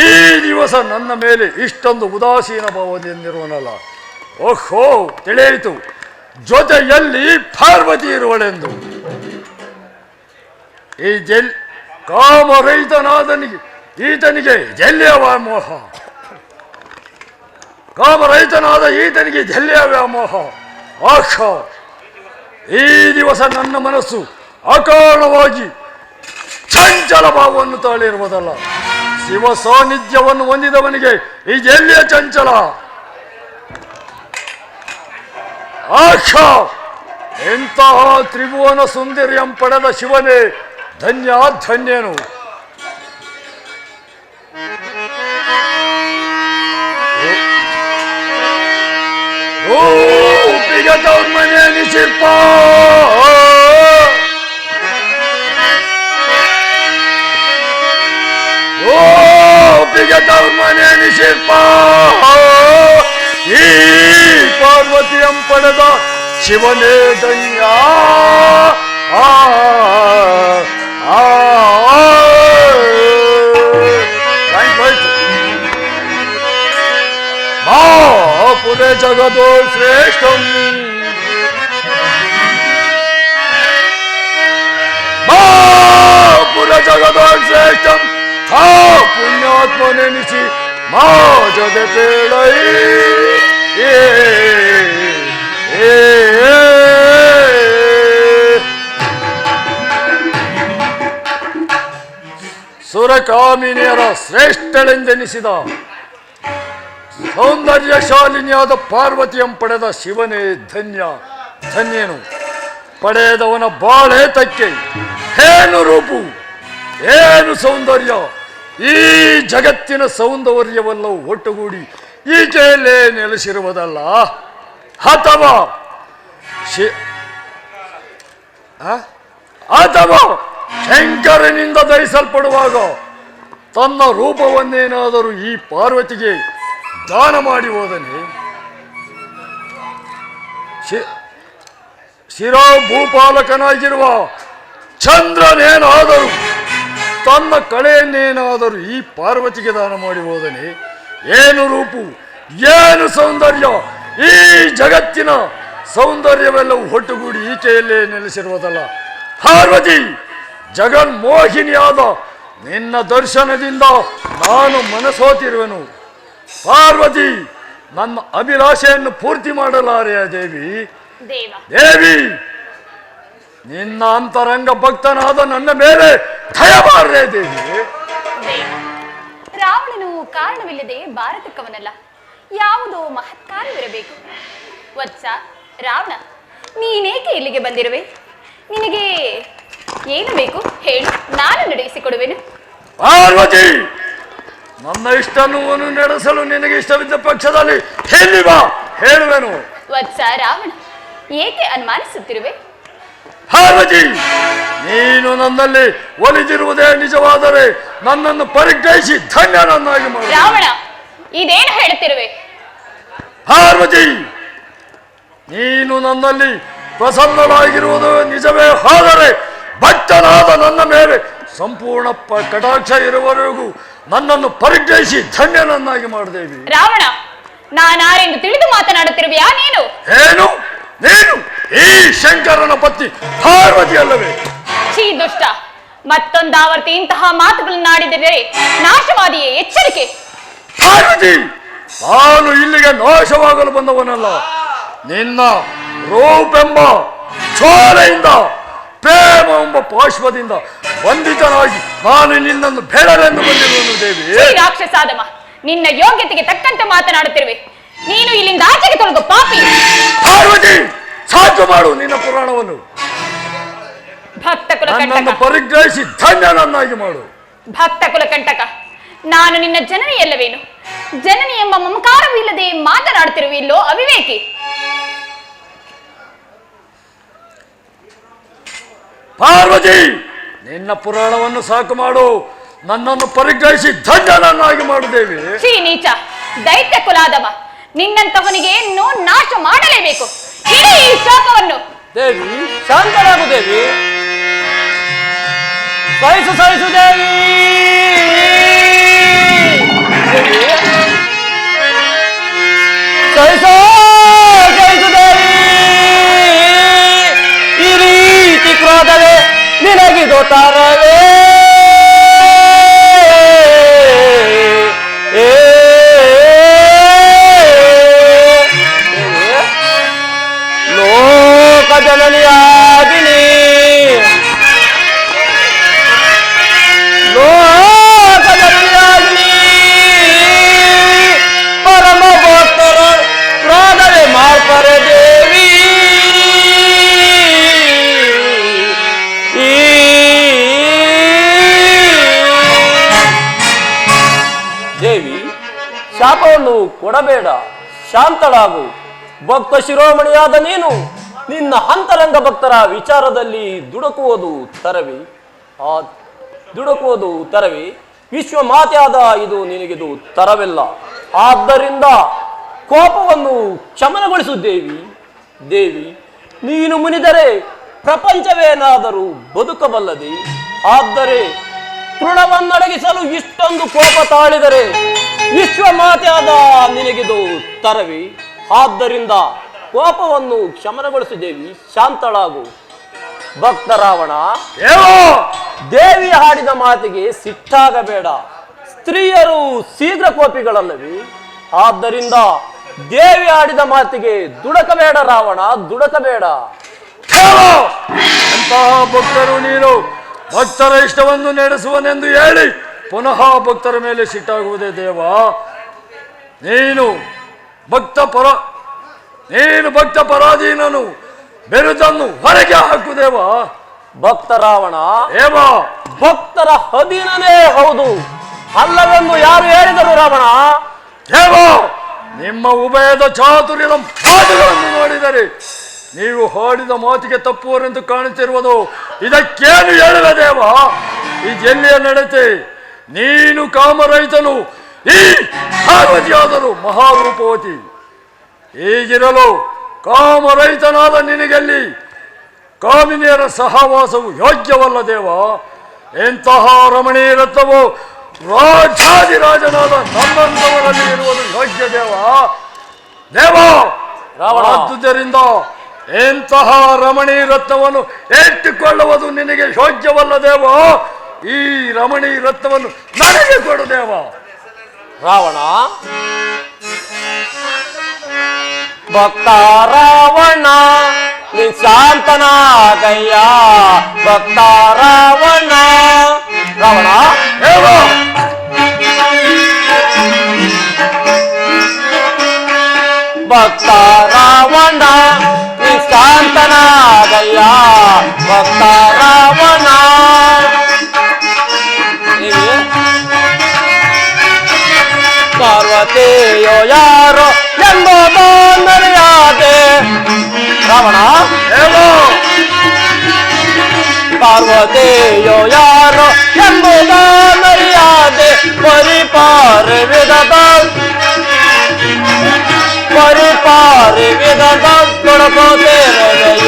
[SPEAKER 6] ಈ ದಿವಸ ನನ್ನ ಮೇಲೆ ಇಷ್ಟೊಂದು ಉದಾಸೀನ ಭಾವದಿಂದಿರುವನಲ್ಲ. ಓಹೋ, ತಿಳಿಯಿತು, ಜೊತೆಯಲ್ಲಿ ಪಾರ್ವತಿ ಇರುವಳೆಂದು. ಈ ಕಾಮರಹಿತನಾದನಿಗೆ ಈತನಿಗೆ ಜಲ್ಯ ವ್ಯಾಮೋಹ, ಕಾಮರಹಿತನಾದ ಈತನಿಗೆ ಜಲ್ಯ ವ್ಯಾಮೋಹ. ಈ ದಿವಸ ನನ್ನ ಮನಸ್ಸು ಅಕಾರಣವಾಗಿ ಚಂಚಲ ಭಾವವನ್ನು ತಾಳಿರುವುದಲ್ಲ. ಶಿವ ಸಾನ್ನಿಧ್ಯವನ್ನು ಹೊಂದಿದವನಿಗೆ ಈ ಜಲ್ಯ ಚಂಚಲ. ಎಂತಹ ತ್ರಿಭುವನ ಸುಂದರಿಯಂ ಪಡೆದ ಶಿವನೇ ಧನ್ಯ ಧನ್ಯನು. ಮನೆ ನಿಶಿಲ್ಪ ಮನೆ ನಿಶಿಲ್ಪ ಈ ಪಾರ್ವತಿಯಂ ಪಡೆದ ಶಿವನೇ ಧನ್ಯ. ಪುರೇ ಜಗದೋ ಶ್ರೇಷ್ಠಂ ಪುರ ಜಗದೋ ಶ್ರೇಷ್ಠಂ ಪುಣ್ಯಾತ್ಮನೆನಿಸಿ ಮಾ ಜಗ ಪೇಳೈ ಸುರಕಾಮಿನಿಯರ ಶ್ರೇಷ್ಠಳೆಂದೆನಿಸಿದ ಸೌಂದರ್ಯಶಾಲಿನಿಯಾದ ಪಾರ್ವತಿಯಂ ಪಡೆದ ಶಿವನೇ ಧನ್ಯ ಧನ್ಯನು. ಪಡೆದವನ ಬಾಳೆ ತಕ್ಕೆ. ಏನು ರೂಪು, ಏನು ಸೌಂದರ್ಯ! ಈ ಜಗತ್ತಿನ ಸೌಂದರ್ಯವೆಲ್ಲವೂ ಒಟ್ಟುಗೂಡಿ ಈಕೆಯಲ್ಲೇ ನೆಲೆಸಿರುವುದಲ್ಲ. ಅಥವಾ ಶಂಕರನಿಂದ ಧರಿಸಲ್ಪಡುವಾಗ ತನ್ನ ರೂಪವನ್ನೇನಾದರೂ ಈ ಪಾರ್ವತಿಗೆ ದಾನ ಮಾಡಿ ಹೋದನೆ. ಶಿರಾ ಭೂಪಾಲಕನಾಗಿರುವ ಚಂದ್ರನೇನಾದರೂ ತನ್ನ ಕಳೆಯನ್ನೇನಾದರೂ ಈ ಪಾರ್ವತಿಗೆ ದಾನ ಮಾಡಿ ಹೋದನೆ. ಏನು ರೂಪು, ಏನು ಸೌಂದರ್ಯ! ಈ ಜಗತ್ತಿನ ಸೌಂದರ್ಯವೆಲ್ಲವೂ ಒಟ್ಟುಗೂಡಿ ಈಕೆಯಲ್ಲೇ ನೆಲೆಸಿರುವುದಲ್ಲ. ಪಾರ್ವತಿ, ಜಗನ್ಮೋಹಿನಿಯಾದ ನಿನ್ನ ದರ್ಶನದಿಂದ ನಾನು ಮನಸೋತಿರುವೆನು. ಪಾರ್ವತಿ, ನನ್ನ ಅಭಿಲಾಷೆಯನ್ನು ಪೂರ್ತಿ ಮಾಡಲಾರೆಯ ದೇವಿ?
[SPEAKER 4] ದೇವ
[SPEAKER 6] ದೇವಿ, ನಿನ್ನ ಅಂತರಂಗ ಭಕ್ತನಾದ ನನ್ನ ಮೇಲೆ ದಯಮಾಡ್ರೆ ದೇವಿ.
[SPEAKER 4] ದೇವ, ರಾವಣನು ಕಾರಣವಿಲ್ಲದೆ ಭಾರತಕ್ಕವನಲ್ಲ, ಯಾವುದೋ ಮಹತ್ಕಾರ್ಯವಿರಬೇಕು. ವತ್ಸ ರಾವಣ, ನೀನೇಕೆ ಇಲ್ಲಿಗೆ ಬಂದಿರುವೆ? ನಿನಗೆ ಏನು ಬೇಕು ಹೇಳು, ನಾನು ನಡೆಸಿಕೊಡುವೆನು.
[SPEAKER 6] ಪಾರ್ವತಿ, ನನ್ನ ಇಷ್ಟವನ್ನು ನಡೆಸಲು ನಿನಗೆ ಇಷ್ಟವಿದ್ದ ಪಕ್ಷದಲ್ಲಿ ಎಲ್ಲಿ ಬಾ, ಹೇಳುವೆನು.
[SPEAKER 4] ವತ್ಸ ರಾವಣ, ಏಕೆ ಅನುಮಾನಿಸುತ್ತಿರುವೆ?
[SPEAKER 6] ಪಾರ್ವತಿ, ನೀನು ನನ್ನಲ್ಲಿ ಒಲಿದಿರುವುದೇ ನಿಜವಾದರೆ ನನ್ನನ್ನು ಪರಿಗ್ರಹಿಸಿ ಧನ್ಯನನ್ನಾಗಿ ಮಾಡು.
[SPEAKER 4] ರಾವಣ, ಇದೇನು ಹೇಳುತ್ತಿರುವೆ?
[SPEAKER 6] ಪಾರ್ವತಿ, ನೀನು ನನ್ನಲ್ಲಿ ಪ್ರಸನ್ನನಾಗಿರುವುದು ನಿಜವೇ ಆದರೆ ಭಕ್ತನಾದ ನನ್ನ ಮೇಲೆ ಸಂಪೂರ್ಣ ಕಟಾಕ್ಷ ಇರುವವರೆಗೂ ನನ್ನನ್ನು ಪರಿಗ್ರಹಿಸಿ ಧನ್ಯನನ್ನಾಗಿ ಮಾಡಿದೇವಿ.
[SPEAKER 4] ರಾವಣ, ನಾನಾರೆಂದು ತಿಳಿದು ಮಾತನಾಡುತ್ತಿರುವೆಯಾ ನೀನು?
[SPEAKER 6] ಏನು? ನೀನು ಈ ಶಂಕರನ ಪತ್ನಿ ಪಾರ್ವತಿ ಅಲ್ಲವೇ?
[SPEAKER 4] ಛೀ ದುಷ್ಟ, ಮತ್ತೊಂದಾವರ್ತಿ ಇಂತಹ ಮಾತುಗಳನ್ನಾಡಿದರೆ ನಾಶವಾದಿಯೇ, ಎಚ್ಚರಿಕೆ.
[SPEAKER 6] ಪಾರ್ವತಿ, ನಾನು ಇಲ್ಲಿಗೆ ನಾಶವಾಗಲು ಬಂದವನಲ್ಲ. ನಿನ್ನ ರೂಪೆಂಬ ಚೋಲೆಯಿಂದ, ಪ್ರೇಮ ಎಂಬ ಪಾಶ್ವದಿಂದ ಬಂಧಿತನಾಗಿ ನಾನು ನಿನ್ನನ್ನು ಬೇಡಲೆಂದು ಬಂದಿರುವನು ದೇವಿ.
[SPEAKER 4] ಛೀ ರಾಕ್ಷಸಾದಮ, ನಿನ್ನ ಯೋಗ್ಯತೆಗೆ ತಕ್ಕಂತೆ ಮಾತನಾಡುತ್ತಿರುವೆ. ನೀನು ಇಲ್ಲಿಂದ ಆಚೆಗೆ ತೊಲಗು ಪಾಪಿ.
[SPEAKER 6] ಪಾರ್ವತಿ, ಸಾಕು ಮಾಡು ನಿನ್ನ ಪುರಾಣವನ್ನು.
[SPEAKER 4] ಭಕ್ತ ಕುಲ
[SPEAKER 6] ನನ್ನನ್ನು
[SPEAKER 4] ಕಂಟಕ,
[SPEAKER 6] ಪರಿಗ್ರಹಿಸಿ ಧನ್ಯನನ್ನಾಗಿ ಮಾಡು.
[SPEAKER 4] ಭಕ್ತ ಕುಲ ಕಂಟಕ, ನಾನು ನಿನ್ನ ಜನನಿ ಅಲ್ಲವೇನು? ಜನನಿ ಎಂಬ ಮಮಕಾರವಿಲ್ಲದೆ ಮಾತನಾಡುತ್ತಿರುವಿಲ್ಲೋ ಅವಿವೇಕಿ.
[SPEAKER 6] ಪಾರ್ವತಿ, ನಿನ್ನ ಪುರಾಣವನ್ನು ಸಾಕು ಮಾಡು. ನನ್ನನ್ನು ಪರಿಗ್ರಹಿಸಿ ಧನ್ಯನನ್ನಾಗಿ ಮಾಡುದೇವಿ.
[SPEAKER 4] ಶ್ರೀ ನೀಚ, ದೈತ್ಯ ಕುಲಾದವ, ನಿನ್ನಂತವನಿಗೆ ನಾಶ ಮಾಡಲೇಬೇಕು. ಹಿಡಿ ಈ ಶಾಪವನ್ನು.
[SPEAKER 5] ದೇವಿ, ಶಾಂತರಾಗು ದೇವಿ. ಸಹಿಸು ಸಹಿಸು ದೇವಿ. ದೇವಿ, ಸಹಿಸು ಸಹಿಸು ದೇವಿ. ಈ ರೀತಿ ಕ್ರೋಧವೇ ನಿನಗಿದು ತಾರವೇ? ಲೋಕ ಜನನಿಯಾಗಿನಿ, ಲೋಕ ಜನನಿಯಾಗಿನಿ, ಪರಮ ಭಕ್ತರ ಕ್ರೋಧವೇ ಮಾಡ್ತಾರೆ ದೇವಿ. ದೇವಿ, ಶಾಪವನ್ನು ಕೊಡಬೇಡ, ಶಾಂತಳಾಗು. ಭಕ್ತ ಶಿರೋಮಣಿಯಾದ ನೀನು ನಿನ್ನ ಅಂತರಂಗ ಭಕ್ತರ ವಿಚಾರದಲ್ಲಿ ದುಡುಕುವುದು ತರವಿ. ವಿಶ್ವ ಮಾತೆಯಾದ ಇದು ನಿನಗಿದು ತರವಿಲ್ಲ. ಆದ್ದರಿಂದ ಕೋಪವನ್ನು ಶಮನಗೊಳಿಸು ದೇವಿ. ದೇವಿ, ನೀನು ಮುನಿದರೆ ಪ್ರಪಂಚವೇನಾದರೂ ಬದುಕಬಲ್ಲದೆ, ಆದರೆ ತೃಣವನ್ನಡಗಿಸಲು ಇಷ್ಟೊಂದು ಕೋಪ ತಾಳಿದರೆ ವಿಶ್ವ ಮಾತೆಯಾದ ನಿನಗಿದು ತರವಿ. ಆದ್ದರಿಂದ ಕೋಪವನ್ನು ಶಮನಗೊಳಿಸಿದೇವಿ, ಶಾಂತಳಾಗು. ಭಕ್ತ ರಾವಣ, ದೇವಿ ಹಾಡಿದ ಮಾತಿಗೆ ಸಿಟ್ಟಾಗಬೇಡ. ಸ್ತ್ರೀಯರು ಶೀಘ್ರ ಕೋಪಿಗಳಲ್ಲವೇ? ಆದ್ದರಿಂದ ದೇವಿ ಆಡಿದ ಮಾತಿಗೆ ದುಡಕಬೇಡ ರಾವಣ, ದುಡಕಬೇಡ.
[SPEAKER 6] ಅಂತಹ ಭಕ್ತರು ನೀನು ಭಕ್ತರ ಇಷ್ಟವನ್ನು ನಡೆಸುವನೆಂದು ಹೇಳಿ ಪುನಃ ಭಕ್ತರ ಮೇಲೆ ಸಿಟ್ಟಾಗುವುದೇ ದೇವ? ನೀನು ಭಕ್ತ ಪರಾಧೀನನು, ಬೆರುದನ್ನು ಹೊರಗೆ ಹಾಕುದೇವ.
[SPEAKER 5] ಭಕ್ತ ರಾವಣ, ಭಕ್ತರ ಅಧೀನನೇ ಹೌದು, ಅಲ್ಲವೆಂದು ಯಾರು ಹೇಳಿದರು ರಾವಣ?
[SPEAKER 6] ದೇವ, ನಿಮ್ಮ ಉಭಯದ ಚಾತುರ್ಯದ ಮಾತುಗಳನ್ನು ನೋಡಿದರೆ ನೀವು ಹಾಡಿದ ಮಾತಿಗೆ ತಪ್ಪುವರೆಂದು ಕಾಣುತ್ತಿರುವುದು. ಇದಕ್ಕೇನು ಹೇಳಲ ದೇವ? ಇದೆಲ್ಲಿಯ ನಡತೆ? ನೀನು ಕಾಮರಹಿತನು, ಈ ಪಾರ್ವತಿಯಾದರೂ ಮಹಾರೂಪವತಿ. ಹೀಗಿರಲು ಕಾಮರಹಿತನಾದ ನಿನಗೆಲ್ಲಿ ಕಾಮಿನಿಯರ ಸಹವಾಸವು ಯೋಗ್ಯವಲ್ಲ ದೇವ. ಎಂತಹ ರಮಣೀಯ ರತ್ನವು ರಾಜಾದಿರಾಜನಾದ ನಮ್ಮಂತವರಲ್ಲಿ ಇರುವುದು ಯೋಗ್ಯ ದೇವ. ಆದುದರಿಂದ ಎಂತಹ ರಮಣಿ ರತ್ನವನ್ನು ಇಟ್ಟುಕೊಳ್ಳುವುದು ನಿನಗೆ ಯೋಗ್ಯವಲ್ಲ ದೇವ. ಈ ರಮಣಿ ರತ್ನವನ್ನು ನನಗೆ ಕೊಡು ದೇವ.
[SPEAKER 5] ರಾವಣ, ಭಕ್ತ ರಾವಣ ನೀ ಶಾಂತನಾಗಯ್ಯ. ಭಕ್ತ ರಾವಣ, ರಾವಣ
[SPEAKER 6] ದೇವ
[SPEAKER 5] ಭಕ್ತ ರಾವಣ ನೀ ಶಾಂತನಾಗಯ್ಯ. ಭಕ್ತ ರಾವಣ ಪಾರ್ವತಿಯೋ ಯಾರೋ ಎಂಬುದು ಮರ್ಯಾದೆ. ರಾವಣ,
[SPEAKER 6] ದೇವ
[SPEAKER 5] ಪಾರ್ವತಿಯೋ ಯಾರೋ ಎಂಬುದು ಮರ್ಯಾದೆ. ಪರಿಪಾರ ವಿಧದ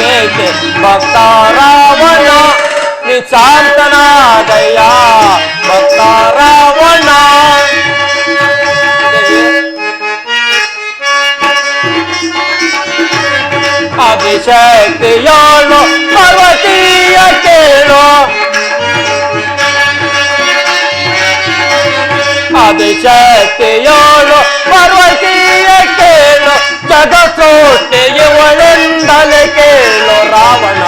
[SPEAKER 5] ಏಕೆ ಭಕ್ತ ರಾವಣ ನೀ ಶಾಂತನಾಗಯ್ಯ. ಭಕ್ತ ರಾವಣ ಅಭಿಷೇಕ್ತಿಯಾಳು ಪಾರ್ವತಿಯ ಕೇಳು. ಅಭಿಷೇಕ್ತಿಯಾಳು ಪಾರ್ವತಿಯ ಕೇಳು. ಜಗಸೋಟೆಯವಳೆಂದಲೇ ಕೇಳು ರಾವಣ.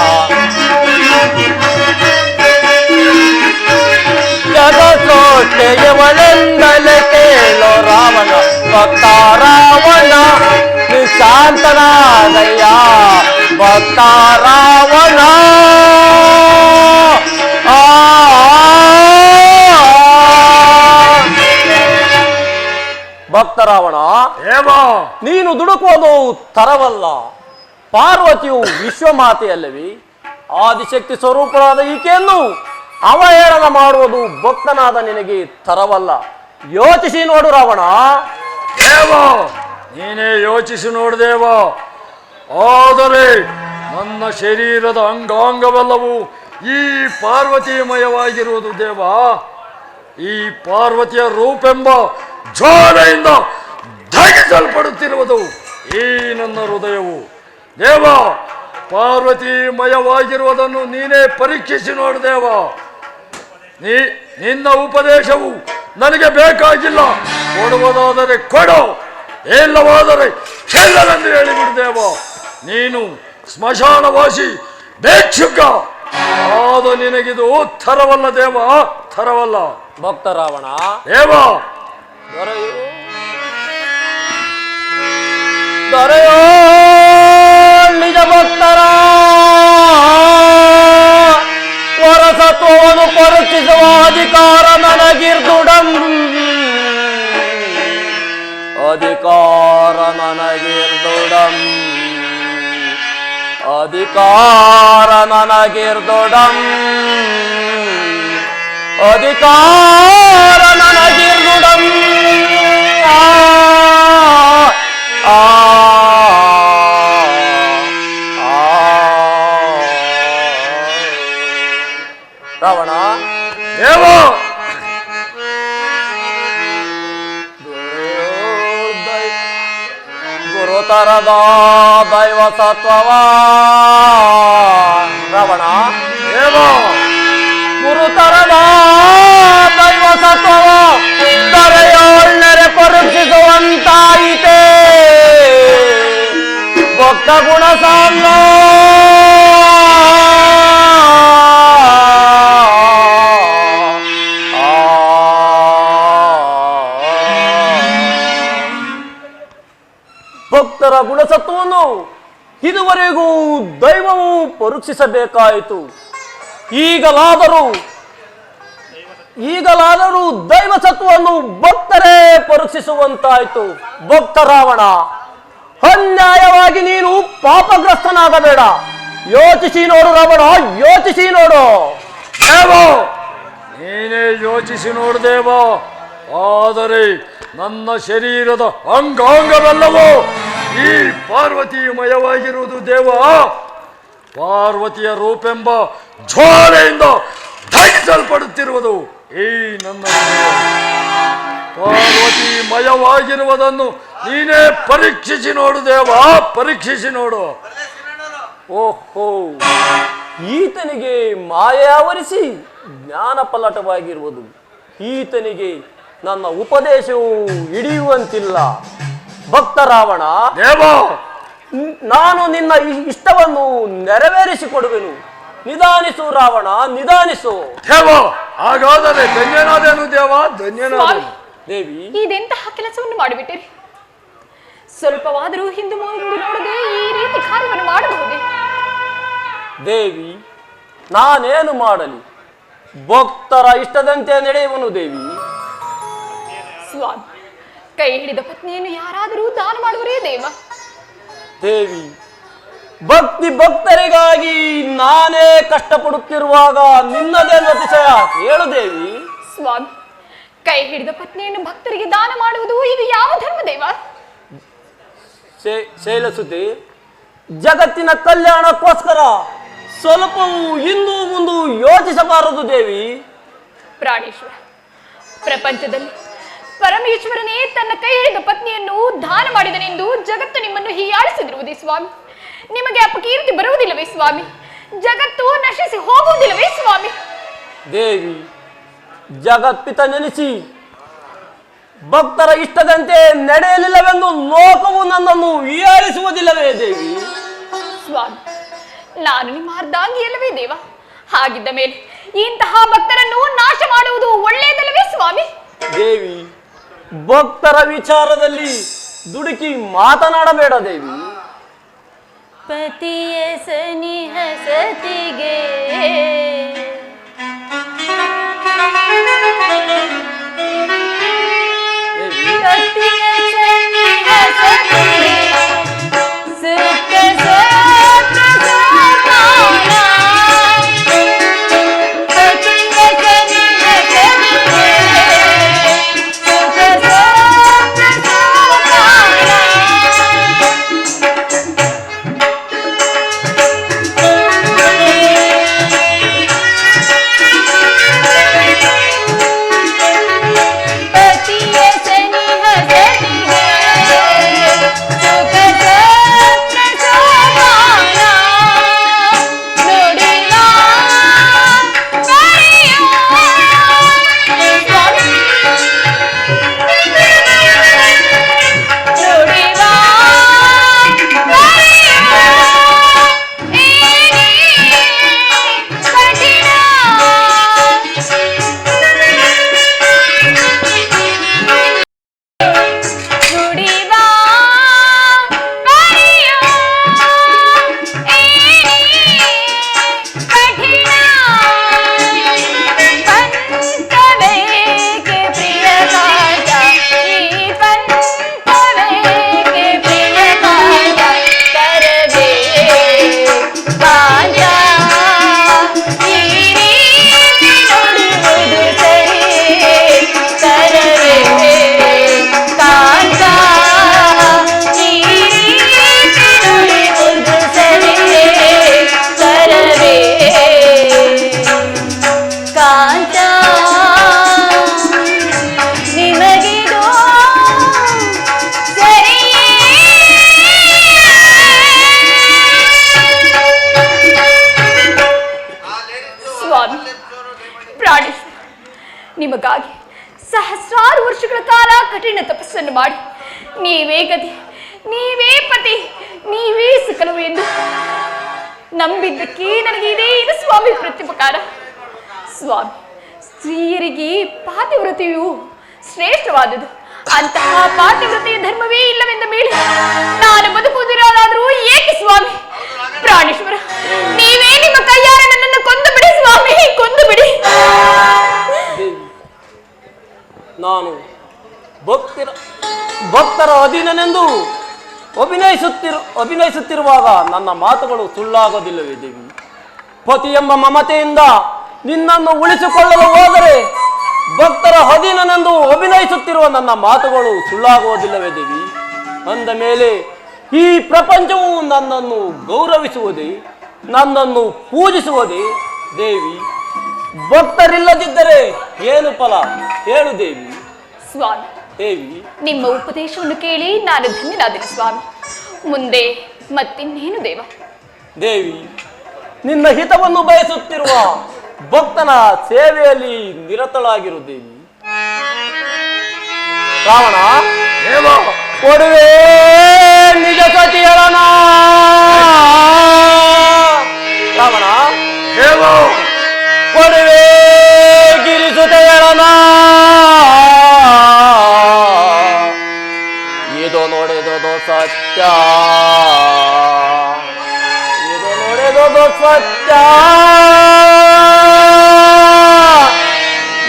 [SPEAKER 5] ಜಗಸೋಟೆಯವಳೆಂದಲೇ ಕೇಳು ರಾವಣ. ಭಕ್ತ ರಾವಣ ನೀ ಶಾಂತನಾಗಯ್ಯ. ಭಕ್ತ ರಾವಣ ಭಕ್ತ ರಾವಣ,
[SPEAKER 6] ದೇವ
[SPEAKER 5] ನೀನು ದುಡುಕುವುದು ತರವಲ್ಲ. ಪಾರ್ವತಿಯು ವಿಶ್ವಮಾತೆಯಲ್ಲವೇ? ಆದಿಶಕ್ತಿ ಸ್ವರೂಪರಾದ ಈಕೆಯನ್ನು ಅವಹೇಳನ ಮಾಡುವುದು ಭಕ್ತನಾದ ನಿನಗೆ ತರವಲ್ಲ. ಯೋಚಿಸಿ ನೋಡು ರಾವಣ.
[SPEAKER 6] ದೇವ ನೀನೇ ಯೋಚಿಸಿ ನೋಡು ದೇವ. ಆದರೆ ನನ್ನ ಶರೀರದ ಅಂಗಾಂಗವೆಲ್ಲವೂ ಈ ಪಾರ್ವತಿಮಯವಾಗಿರುವುದು ದೇವ. ಈ ಪಾರ್ವತಿಯ ರೂಪೆಂಬ ಜ್ವಾಲೆಯಿಂದ ಧಗಿಸಲ್ಪಡುತ್ತಿರುವುದು ಈ ನನ್ನ ಹೃದಯವು. ದೇವ ಪಾರ್ವತಿಮಯವಾಗಿರುವುದನ್ನು ನೀನೇ ಪರೀಕ್ಷಿಸಿ ನೋಡು ದೇವ. ನಿನ್ನ ಉಪದೇಶವು ನನಗೆ ಬೇಕಾಗಿಲ್ಲ. ಕೊಡುವುದಾದರೆ ಕೊಡು, ಇಲ್ಲವಾದರೆ ಚೆಲ್ಲಲೆಂದು ಹೇಳಿಬಿಡು ದೇವ. ನೀನು ಸ್ಮಶಾನವಾಸಿ ಭಿಕ್ಷುಕ, ಆದ ನಿನಗಿದು ಥರವಲ್ಲ ದೇವ, ಥರವಲ್ಲ.
[SPEAKER 5] ಭಕ್ತ ರಾವಣ,
[SPEAKER 6] ದೇವ
[SPEAKER 5] ದೊರೆಯೋ ನಿಜ ಭಕ್ತರ ವರಸತ್ವವನ್ನು ಪರೀಕ್ಷಿಸುವ ಅಧಿಕಾರ ನನಗಿರ್ದುಡಂ. ಅಧಿಕಾರ ನನಗಿರ್ದುಡಂ. ಅಧಿಕಾರ ನನಗಿರ್ದುಡಂ. ಅಧಿಕಾರ ನನಗಿರ್ದುಡಂ. ರಾವಣ,
[SPEAKER 6] ದೇವ
[SPEAKER 5] ಗುರುತರದ ದೈವ ಸತ್ವವ. ರಾವಣ,
[SPEAKER 6] ದೇವ
[SPEAKER 5] ಗುರುತರದ ದೈವ ಸತ್ವವ ದರೆಯೋಳ್ನರೆ ಪರೀಕ್ಷಿಸುವಂತಾಯಿತೆ. ಭಕ್ತ ಗುಣ ಸಾಲ ಭಕ್ತರ ಗುಣಸತ್ವವನ್ನು ಇದುವರೆಗೂ ದೈವವು ಪರೀಕ್ಷಿಸಬೇಕಾಯಿತು. ಈಗಲಾದರೂ ದೈವ ಸತ್ವವನ್ನು ಭಕ್ತರೇ ಪರೀಕ್ಷಿಸುವಂತಾಯಿತು. ಭಕ್ತ ರಾವಣ, ಅನ್ಯಾಯವಾಗಿ ನೀನು ಪಾಪಗ್ರಸ್ತನಾಗಬೇಡ. ಯೋಚಿಸಿ ನೋಡು ರಾವಣ, ಯೋಚಿಸಿ ನೋಡು.
[SPEAKER 6] ದೇವ ನೀನೇ ಯೋಚಿಸಿ ನೋಡು ದೇವ. ಆದರೆ ನನ್ನ ಶರೀರದ ಅಂಗಾಂಗವೆಲ್ಲವೂ ಈ ಪಾರ್ವತಿಮಯವಾಗಿರುವುದು ದೇವ. ಪಾರ್ವತಿಯ ರೂಪೆಂಬ ಜ್ವಾಲೆಯಿಂದ ಧಗಿಸಲ್ಪಡುತ್ತಿರುವುದು ಈ ನನ್ನ ಪಾರ್ವತಿಮಯವಾಗಿರುವುದನ್ನು ನೀನೇ ಪರೀಕ್ಷಿಸಿ ನೋಡು ದೇವ, ಪರೀಕ್ಷಿಸಿ ನೋಡು.
[SPEAKER 5] ಓಹೋ, ಈತನಿಗೆ ಮಾಯಾವರಿಸಿ ಜ್ಞಾನ ಪಲ್ಲಟವಾಗಿರುವುದು. ಈತನಿಗೆ ನನ್ನ ಉಪದೇಶವು ಹಿಡಿಯುವಂತಿಲ್ಲ. ಭಕ್ತ ರಾವಣ,
[SPEAKER 6] ದೇವ,
[SPEAKER 5] ನಾನು ನಿನ್ನ ಇಷ್ಟವನ್ನು ನೆರವೇರಿಸಿಕೊಡುವೆನು. ನಿಧಾನಿಸು ರಾವಣ, ನಿಧಾನಿಸು.
[SPEAKER 6] ದೇವ, ಹಾಗಾದರೆ ಧನ್ಯನಾದೇನು ದೇವ, ಧನ್ಯನಾದೇನು.
[SPEAKER 5] ದೇವಿ,
[SPEAKER 4] ಇದೆಂತಹ ಕೆಲಸವನ್ನು ಮಾಡಿಬಿಟ್ಟಿರಿ. ಸ್ವಲ್ಪವಾದರೂ ಹಿಂದೆ ಮುಂದೆ ನೋಡದೆ ಈ ರೀತಿ ಕಾರ್ಯವನ್ನು ಮಾಡಬಹುದೇ?
[SPEAKER 5] ದೇವಿ, ನಾನೇನು ಮಾಡಲಿ? ಭಕ್ತರ ಇಷ್ಟದಂತೆ ನಡೆಯುವನು ದೇವಿ.
[SPEAKER 4] ಸ್ವಾಮಿ, ಕೈ ಹಿಡಿದ ಪತ್ನಿಯನ್ನು ಯಾರಾದರೂ ದಾನ ಮಾಡುವರೇ ದೇವ?
[SPEAKER 5] ದೇವಿ, ಭಕ್ತರಿಗಾಗಿ ನಾನೇ ಕಷ್ಟಪಡುತ್ತಿರುವಾಗ ನಿನ್ನದೇನು ಅತಿಶಯ? ಹೇಳು ದೇವಿ.
[SPEAKER 4] ಸ್ವಾಮಿ, ಕೈ ಹಿಡಿದ ಪತ್ನಿಯನ್ನು ಭಕ್ತರಿಗೆ ದಾನ ಮಾಡುವುದು ಇದು ಯಾವ ಧರ್ಮ ದೇವ?
[SPEAKER 5] ಶೈಲಸುತಿ, ಜಗತ್ತಿನ ಕಲ್ಯಾಣಕ್ಕೋಸ್ಕರ ಸ್ವಲ್ಪವೂ ಹಿಂದೂ ಮುಂದು ಯೋಚಿಸಬಾರದು ದೇವಿ.
[SPEAKER 4] ಪ್ರಾಣೇಶ್ವರ, ಪ್ರಪಂಚದಲ್ಲಿ ಪರಮೇಶ್ವರನೇ ತನ್ನ ಕೈ ಹಿಡಿದ ಪತ್ನಿಯನ್ನು ದಾನ ಮಾಡಿದನೆಂದು ಜಗತ್ತು ನಿಮ್ಮನ್ನು ಹೀಯಾಳಿಸಿದಿರುವುದೇ ಸ್ವಾಮಿ? ನಿಮಗೆ ಅಪಕೀರ್ತಿ ಬರುವುದಿಲ್ಲವೇ ಸ್ವಾಮಿ? ಜಗತ್ತು ನಶಿಸಿ ಹೋಗುವುದಿಲ್ಲವೇ ಸ್ವಾಮಿ?
[SPEAKER 5] ದೇವಿ, ಜಗತ್ಪಿತ ನೆನೆಸಿ ಭಕ್ತರ ಇಷ್ಟದಂತೆ ನಡೆಯಲಿಲ್ಲವೆಂದು ಲೋಕವು ನನ್ನನ್ನು ಹೀಯಾಳಿಸುವುದಿಲ್ಲವೇ ದೇವಿ?
[SPEAKER 4] ಸ್ವಾಮಿ, ನಾನು ನಿಮ್ಮ ಅರ್ಧಾಂಗಿಯಲ್ಲವೇ ದೇವ? ಹಾಗಿದ್ದ ಮೇಲೆ ಇಂತಹ ಭಕ್ತರನ್ನು ನಾಶ ಮಾಡುವುದು ಒಳ್ಳೆಯದಲ್ಲವೇ ಸ್ವಾಮಿ?
[SPEAKER 5] ದೇವಿ, ಭಕ್ತರ ವಿಚಾರದಲ್ಲಿ ದುಡುಕಿ ಮಾತನಾಡಬೇಡ ದೇವಿ.
[SPEAKER 4] ಪತಿಯ ಸನಿಹ ಸತಿಗೆ ಪತಿಯ ಸನಿಹ ಸತಿಗೆ ಸುಖ ಸುಖ ಸುಖಾನ. ಪತಿಯ ಸನಿಹ ಸತಿಗೆ ಸುಖ ಸುಖ ಸುಖಾನ. ನಿಮಗಾಗಿ ಸಹಸ್ರಾರು ವರ್ಷಗಳ ಕಾಲ ಕಠಿಣ ತಪಸ್ಸನ್ನು ಮಾಡಿ ನೀವೇ ಗತಿ, ನೀವೇ ಪತಿ, ನೀವೇ ಸಕಲವು ಎಂದು ನಂಬಿದ್ದಕ್ಕೆ ನನಗೆ ಇದೇ ಇದು ಸ್ವಾಮಿ ಪ್ರತ್ಯುಪಕಾರ. ಸ್ವಾಮಿ, ಸ್ತ್ರೀಯರಿಗೆ ಪಾತಿವ್ರತೆಯು ಶ್ರೇಷ್ಠವಾದುದು. ಅಂತಹ ಪಾತಿವ್ರತೆಯ ಧರ್ಮವೇ ಇಲ್ಲವೆಂದ ಮೇಲೆ ನಾನು ಬದುಕುವುದಿರೋದಾದರೂ ಏಕೆ ಸ್ವಾಮಿ? ಪ್ರಾಣೇಶ್ವರ, ನೀವೇ ನಿಮ್ಮ ಕೈಯಾರ ನನ್ನನ್ನು ಕೊಂದು ಬಿಡಿ ಸ್ವಾಮಿ, ಕೊಂದು ಬಿಡಿ.
[SPEAKER 5] ನಾನು ಭಕ್ತರ ಅಧೀನನೆಂದು ಅಭಿನಯಿಸುತ್ತಿರುವಾಗ ನನ್ನ ಮಾತುಗಳು ಸುಳ್ಳಾಗೋದಿಲ್ಲವೇ ದೇವಿ? ಪತಿ ಎಂಬ ಮಮತೆಯಿಂದ ನಿನ್ನನ್ನು ಉಳಿಸಿಕೊಳ್ಳಲು ಹೋದರೆ ಭಕ್ತರ ಅಧೀನನೆಂದು ಅಭಿನಯಿಸುತ್ತಿರುವ ನನ್ನ ಮಾತುಗಳು ಸುಳ್ಳಾಗುವುದಿಲ್ಲವೇ ದೇವಿ? ಅಂದ ಮೇಲೆ ಈ ಪ್ರಪಂಚವು ನನ್ನನ್ನು ಗೌರವಿಸುವುದೇ, ನನ್ನನ್ನು ಪೂಜಿಸುವುದೇ ದೇವಿ? ಭಕ್ತರಿಲ್ಲದಿದ್ದರೆ ಏನು ಫಲ ಹೇಳು ದೇವಿ?
[SPEAKER 4] ಸ್ವಾಮಿ
[SPEAKER 5] ದೇವಿ,
[SPEAKER 4] ನಿಮ್ಮ ಉಪದೇಶವನ್ನು ಕೇಳಿ ನಾನು ಧನ್ಯನಾದೆನು ಸ್ವಾಮಿ. ಮುಂದೆ ಮತ್ತಿನ್ನೇನು ದೇವ?
[SPEAKER 5] ದೇವಿ, ನಿನ್ನ ಹಿತವನ್ನು ಬಯಸುತ್ತಿರುವ ಭಕ್ತನ ಸೇವೆಯಲ್ಲಿ ನಿರತಳಾಗಿರು ದೇವಿ. ರಾವಣ, ಕೊಡುವೆ ನಿಜ ಸತಿಯರನ. ರಾವಣ, ಕೊಡುವೆ ಗಿರಿಸುತೆಯರನ. ಇದು ನೋಡಿದುದು ಸತ್ಯ, ಇದು ನೋಡಿದುದು ಸತ್ಯ,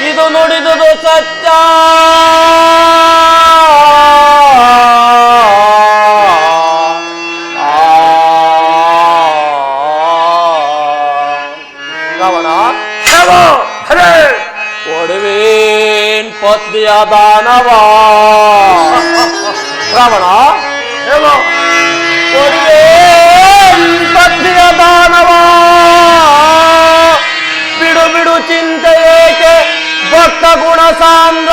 [SPEAKER 5] ಇದು ನುಡಿದುದು ಸತ್ಯ. ರಾವಣ, ಕೊಡುವೇನ್ ಪತ್ನಿಯ ದಾನವ. ರಾವಣ, ಕೊಡುವೇನ್ ಪತ್ನಿಯ ದಾನವ. ಬಿಡು ಬಿಡು ಚಿಂತೆ ಏಕೆ ಭಕ್ತ ಗುಣ ಸಾಂದ್ರ.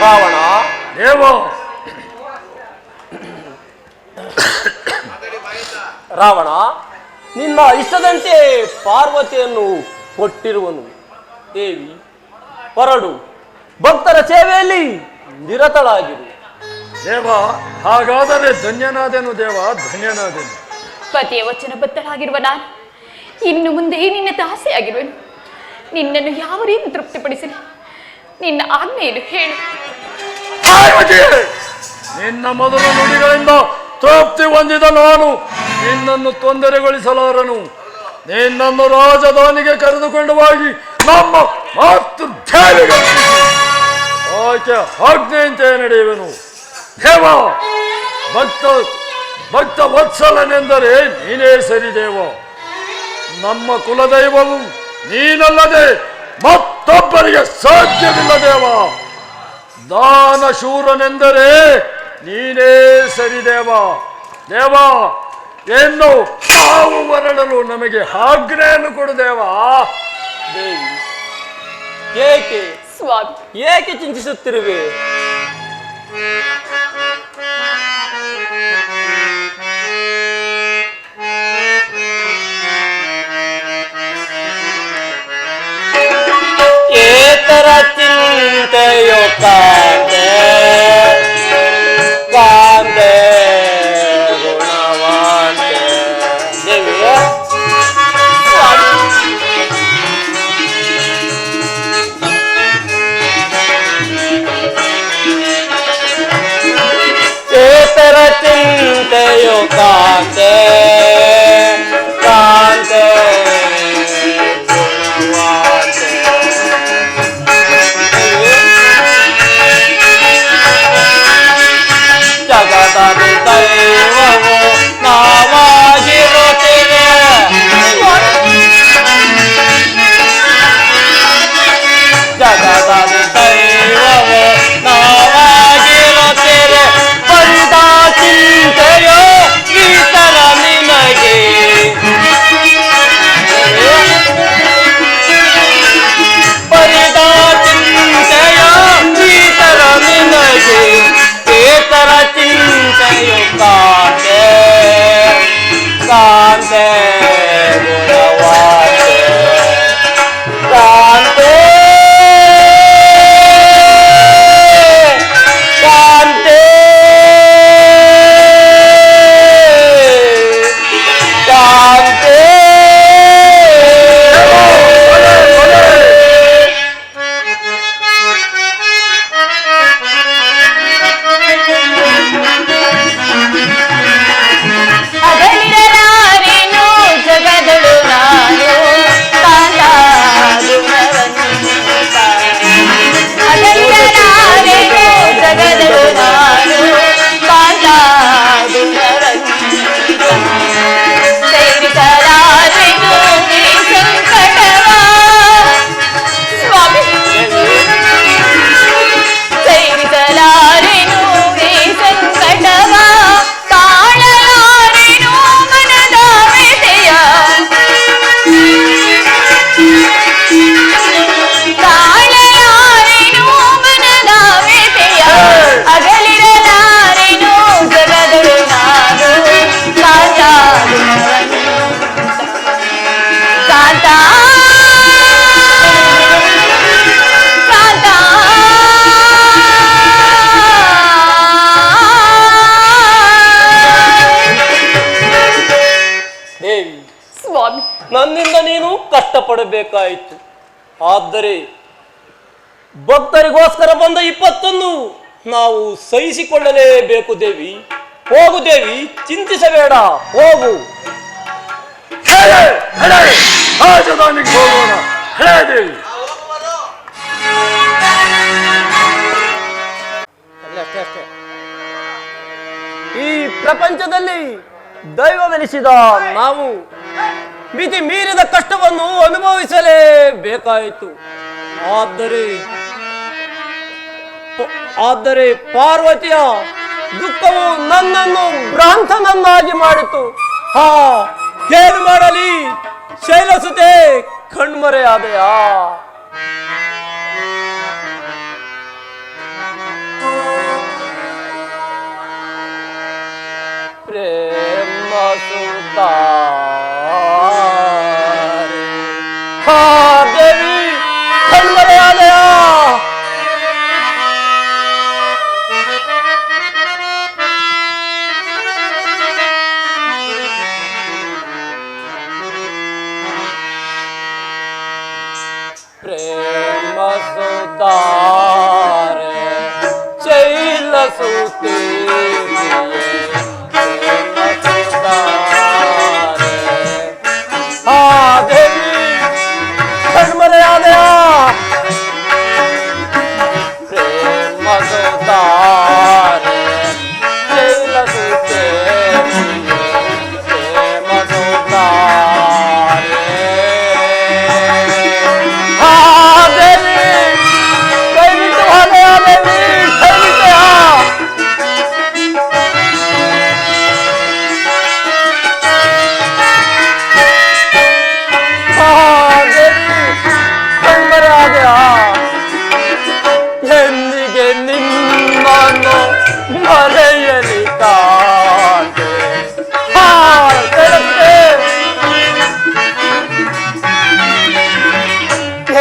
[SPEAKER 5] ರಾವಣ, ರಾವಣ, ನಿನ್ನ ಇಷ್ಟದಂತೆ ಪಾರ್ವತಿಯನ್ನು ಕೊಟ್ಟಿರುವನು. ದೇವಿ, ಹೊರಡು, ಭಕ್ತರ ಸೇವೆಯಲ್ಲಿ ನಿರತಳಾಗಿರು.
[SPEAKER 6] ದೇವ, ಹಾಗಾದರೆ ಧನ್ಯನಾದೆನು ದೇವ, ಧನ್ಯನಾದೆನು.
[SPEAKER 4] ಪತಿಯ ವಚನ ಬದ್ಧಳಾಗಿರುವ ನಾನು ಇನ್ನು ಮುಂದೆ ನಿನ್ನ ದಾಸೆಯಾಗಿರುವೆನು. ನಿನ್ನನ್ನು ಯಾವ ರೀತಿ ತೃಪ್ತಿಪಡಿಸಲಿ? ನಿನ್ನ ಆಜ್ಞೆಯನ್ನು ಹೇಳು.
[SPEAKER 6] ನಿನ್ನ ಮೊದಲ ನುಡಿಗಳಿಂದ ತೃಪ್ತಿ ಹೊಂದಿದ ನಾನು ನಿನ್ನನ್ನು ತೊಂದರೆಗೊಳಿಸಲಾರನು. ನಿನ್ನನ್ನು ರಾಜಧಾನಿಗೆ ಕರೆದುಕೊಂಡು ಹೋಗಿ ನಮ್ಮ ಮಾತು ಆಕೆ ಆಜ್ಞೆಯಂತೆ ನಡೆಯುವೆನು. ದೇವ, ಭಕ್ತ ವತ್ಸಲನೆಂದರೆ ನೀನೇ ಸರಿ ದೇವ. ನಮ್ಮ ಕುಲದೈವವು ನೀನಲ್ಲದೆ ಮತ್ತೊಬ್ಬರಿಗೆ ಸಾಧ್ಯವಿಲ್ಲ ದೇವ. ದಾನಶೂರನೆಂದರೆ ನೀನೇ ಸರಿ ದೇವ. ದೇವ, ಏನು ನಾವು ಹೊರಡಲು ನಮಗೆ ಆಜ್ಞೆಯನ್ನು ಕೊಡು ದೇವ.
[SPEAKER 5] ದೇವಿ, ಏಕೆ
[SPEAKER 4] ಸ್ವಾಮಿ,
[SPEAKER 5] ಏಕೆ ಚಿಂತಿಸುತ್ತಿರುವೆ? ಏತರ ಚಿಂತೆಯೋ ಕಾಂತೆ ಕಾಂತೆ ಗುಣವಂತೆ. ದೇವಿಯ ಏತರ ಚಿಂತೆಯೋ ಕಾಂತೆ ಕಾಂತೆ ಗುಣವಂತೆ. ಜಗದ ದೈವವು ನಾವಾಗಿರುತ್ತೇವೆ. ಜಗದ ದೈವವು ನಾವಾಗಿರುತ್ತೇವೆ. ಬಂದ ಚಿಂತೆಯೋ ಈ ತರ ಕೊಡಬೇಕಾಯಿತು. ಆದರೆ ಭಕ್ತರಿಗೋಸ್ಕರ ಬಂದ 21 ನಾವು ಸಹಿಸಿಕೊಳ್ಳಲೇಬೇಕು ದೇವಿ. ಹೋಗು ದೇವಿ, ಚಿಂತಿಸಬೇಡ, ಹೋಗು.
[SPEAKER 6] ರಾಜಧಾನಿಗೆ ಹೋಗೋಣ. ಹೇ ದೇವಿ.
[SPEAKER 5] ಈ ಪ್ರಪಂಚದಲ್ಲಿ ದೈವವೆನಿಸಿದ ನಾವು ಮಿತಿ ಮೀರಿದ ಕಷ್ಟವನ್ನು ಅನುಭವಿಸಲೇಬೇಕಾಯಿತು. ಆದರೆ ಪಾರ್ವತಿಯ ದುಃಖವು ನನ್ನನ್ನು ಭ್ರಾಂತನನ್ನಾಗಿ ಮಾಡಿತು. ಏನು ಮಾಡಲಿ ಶೈಲಸುತೆ, ಕಣ್ಮರೆಯಾದೆಯಾ? ಪ್ರೇಮ ಸುತಾ ದೇವಿ, ಕಣ್ಮರೆಯಾದೆಯಾ? ಪ್ರೇಮ ಸುತಾರೆ ಶೈಲ ಸುತೆ ದೇವಿ, ಕಣ್ಮರೆಯಾದೆಯಾ? ಪ್ರೇಮ ಸುತಾರೆ ಶೈಲ ಸುತೆ ಪ್ರೇಮ ಸುತಾರೆ ದೇವಿ, ಕೈ ಬಿಟ್ಟು ಹೋದೆಯಾ ದೇವಿ, ಕೈ ಬಿಟ್ಟೆಯಾ? ಎಂದಿಗೆ ನಿಮ್ಮನ್ನು ಮರೆಯಲಿ ಕಾಣೆ.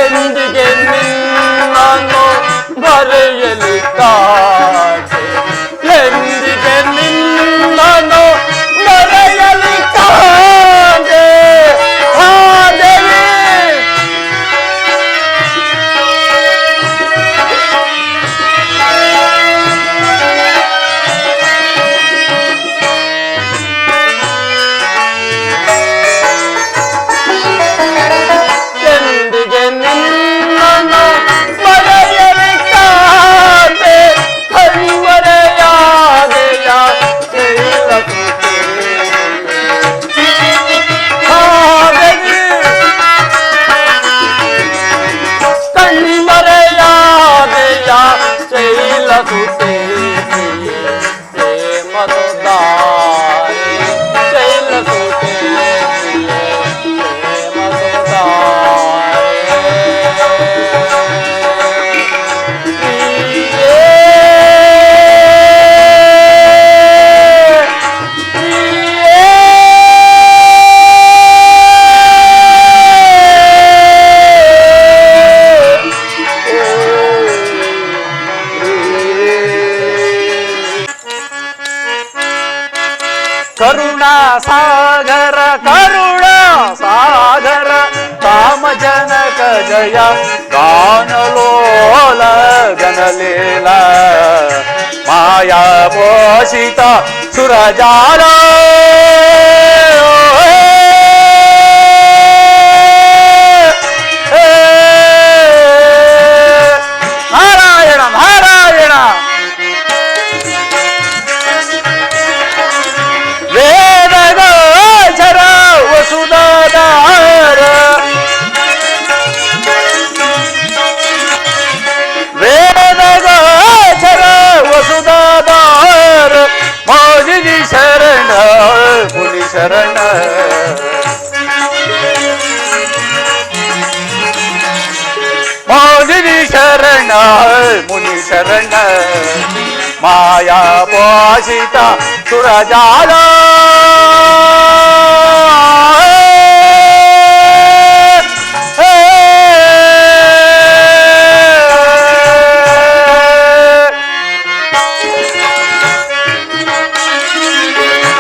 [SPEAKER 5] ಎಂದಿಗೆ ನಿಮ್ಮನ್ನು ಮರೆಯಲಿ ಕಾಣೆ. ಎಂದಿಗೆ ನಿಮ್ಮನ್ನು ಮರೆಯಲಿ ಕಾಣೆ. ದೇವಿ, ಎಂದಿಗೆ ನಿನ್ನನ್ನು ಮರೆಯಲಿ ಕಾಣೆ. ಕಣ್ಮರೆಯಾದೆಯ ಕಣ್ಮರೆಯಾದೆಯ ಶೈಲಸುತೆ ಪ್ರೇಮಸುಧಾರೆ ಶೈಲಸುತೆ
[SPEAKER 2] ಕರುಣಾ ಸಾಗರ ಕರುಣಾ ಸಾಗರ ಕಾಮ ಜನಕ ಜಯ ಗಾನಲೋಲ ಗನಲೀಲ ಮಾಯಾ ಪೋಷಿತ ಸುರಜಾಲ ನಾರಾಯಣ ನಾರಾಯಣ ವೇದಗೋಚರ ವಸುಧಾಧಾರ ವೇದಗೋಚರ ವಸುಧಾಧಾರ ಮೋದಿನಿ ಶರಣ ಮುನಿ ಶರಣ ಮೋದಿನಿ ಶರಣ ಮುನಿ ಶರಣ ಮಾಯಾ ಪೋಷಿತ ಸುರಜಾಲ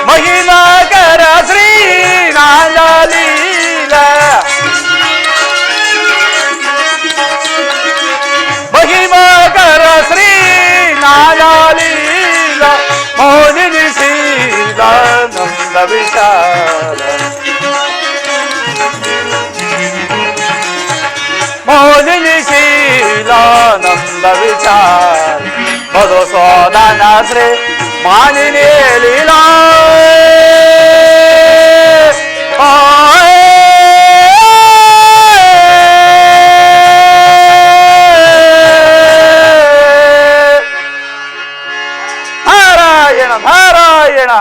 [SPEAKER 2] ಮಹಿಮಾಕರ ಶ್ರೀ ರಾಜಲೀಲ
[SPEAKER 5] विचार मधुसूदन श्री मानिनी लीला नारायण नारायण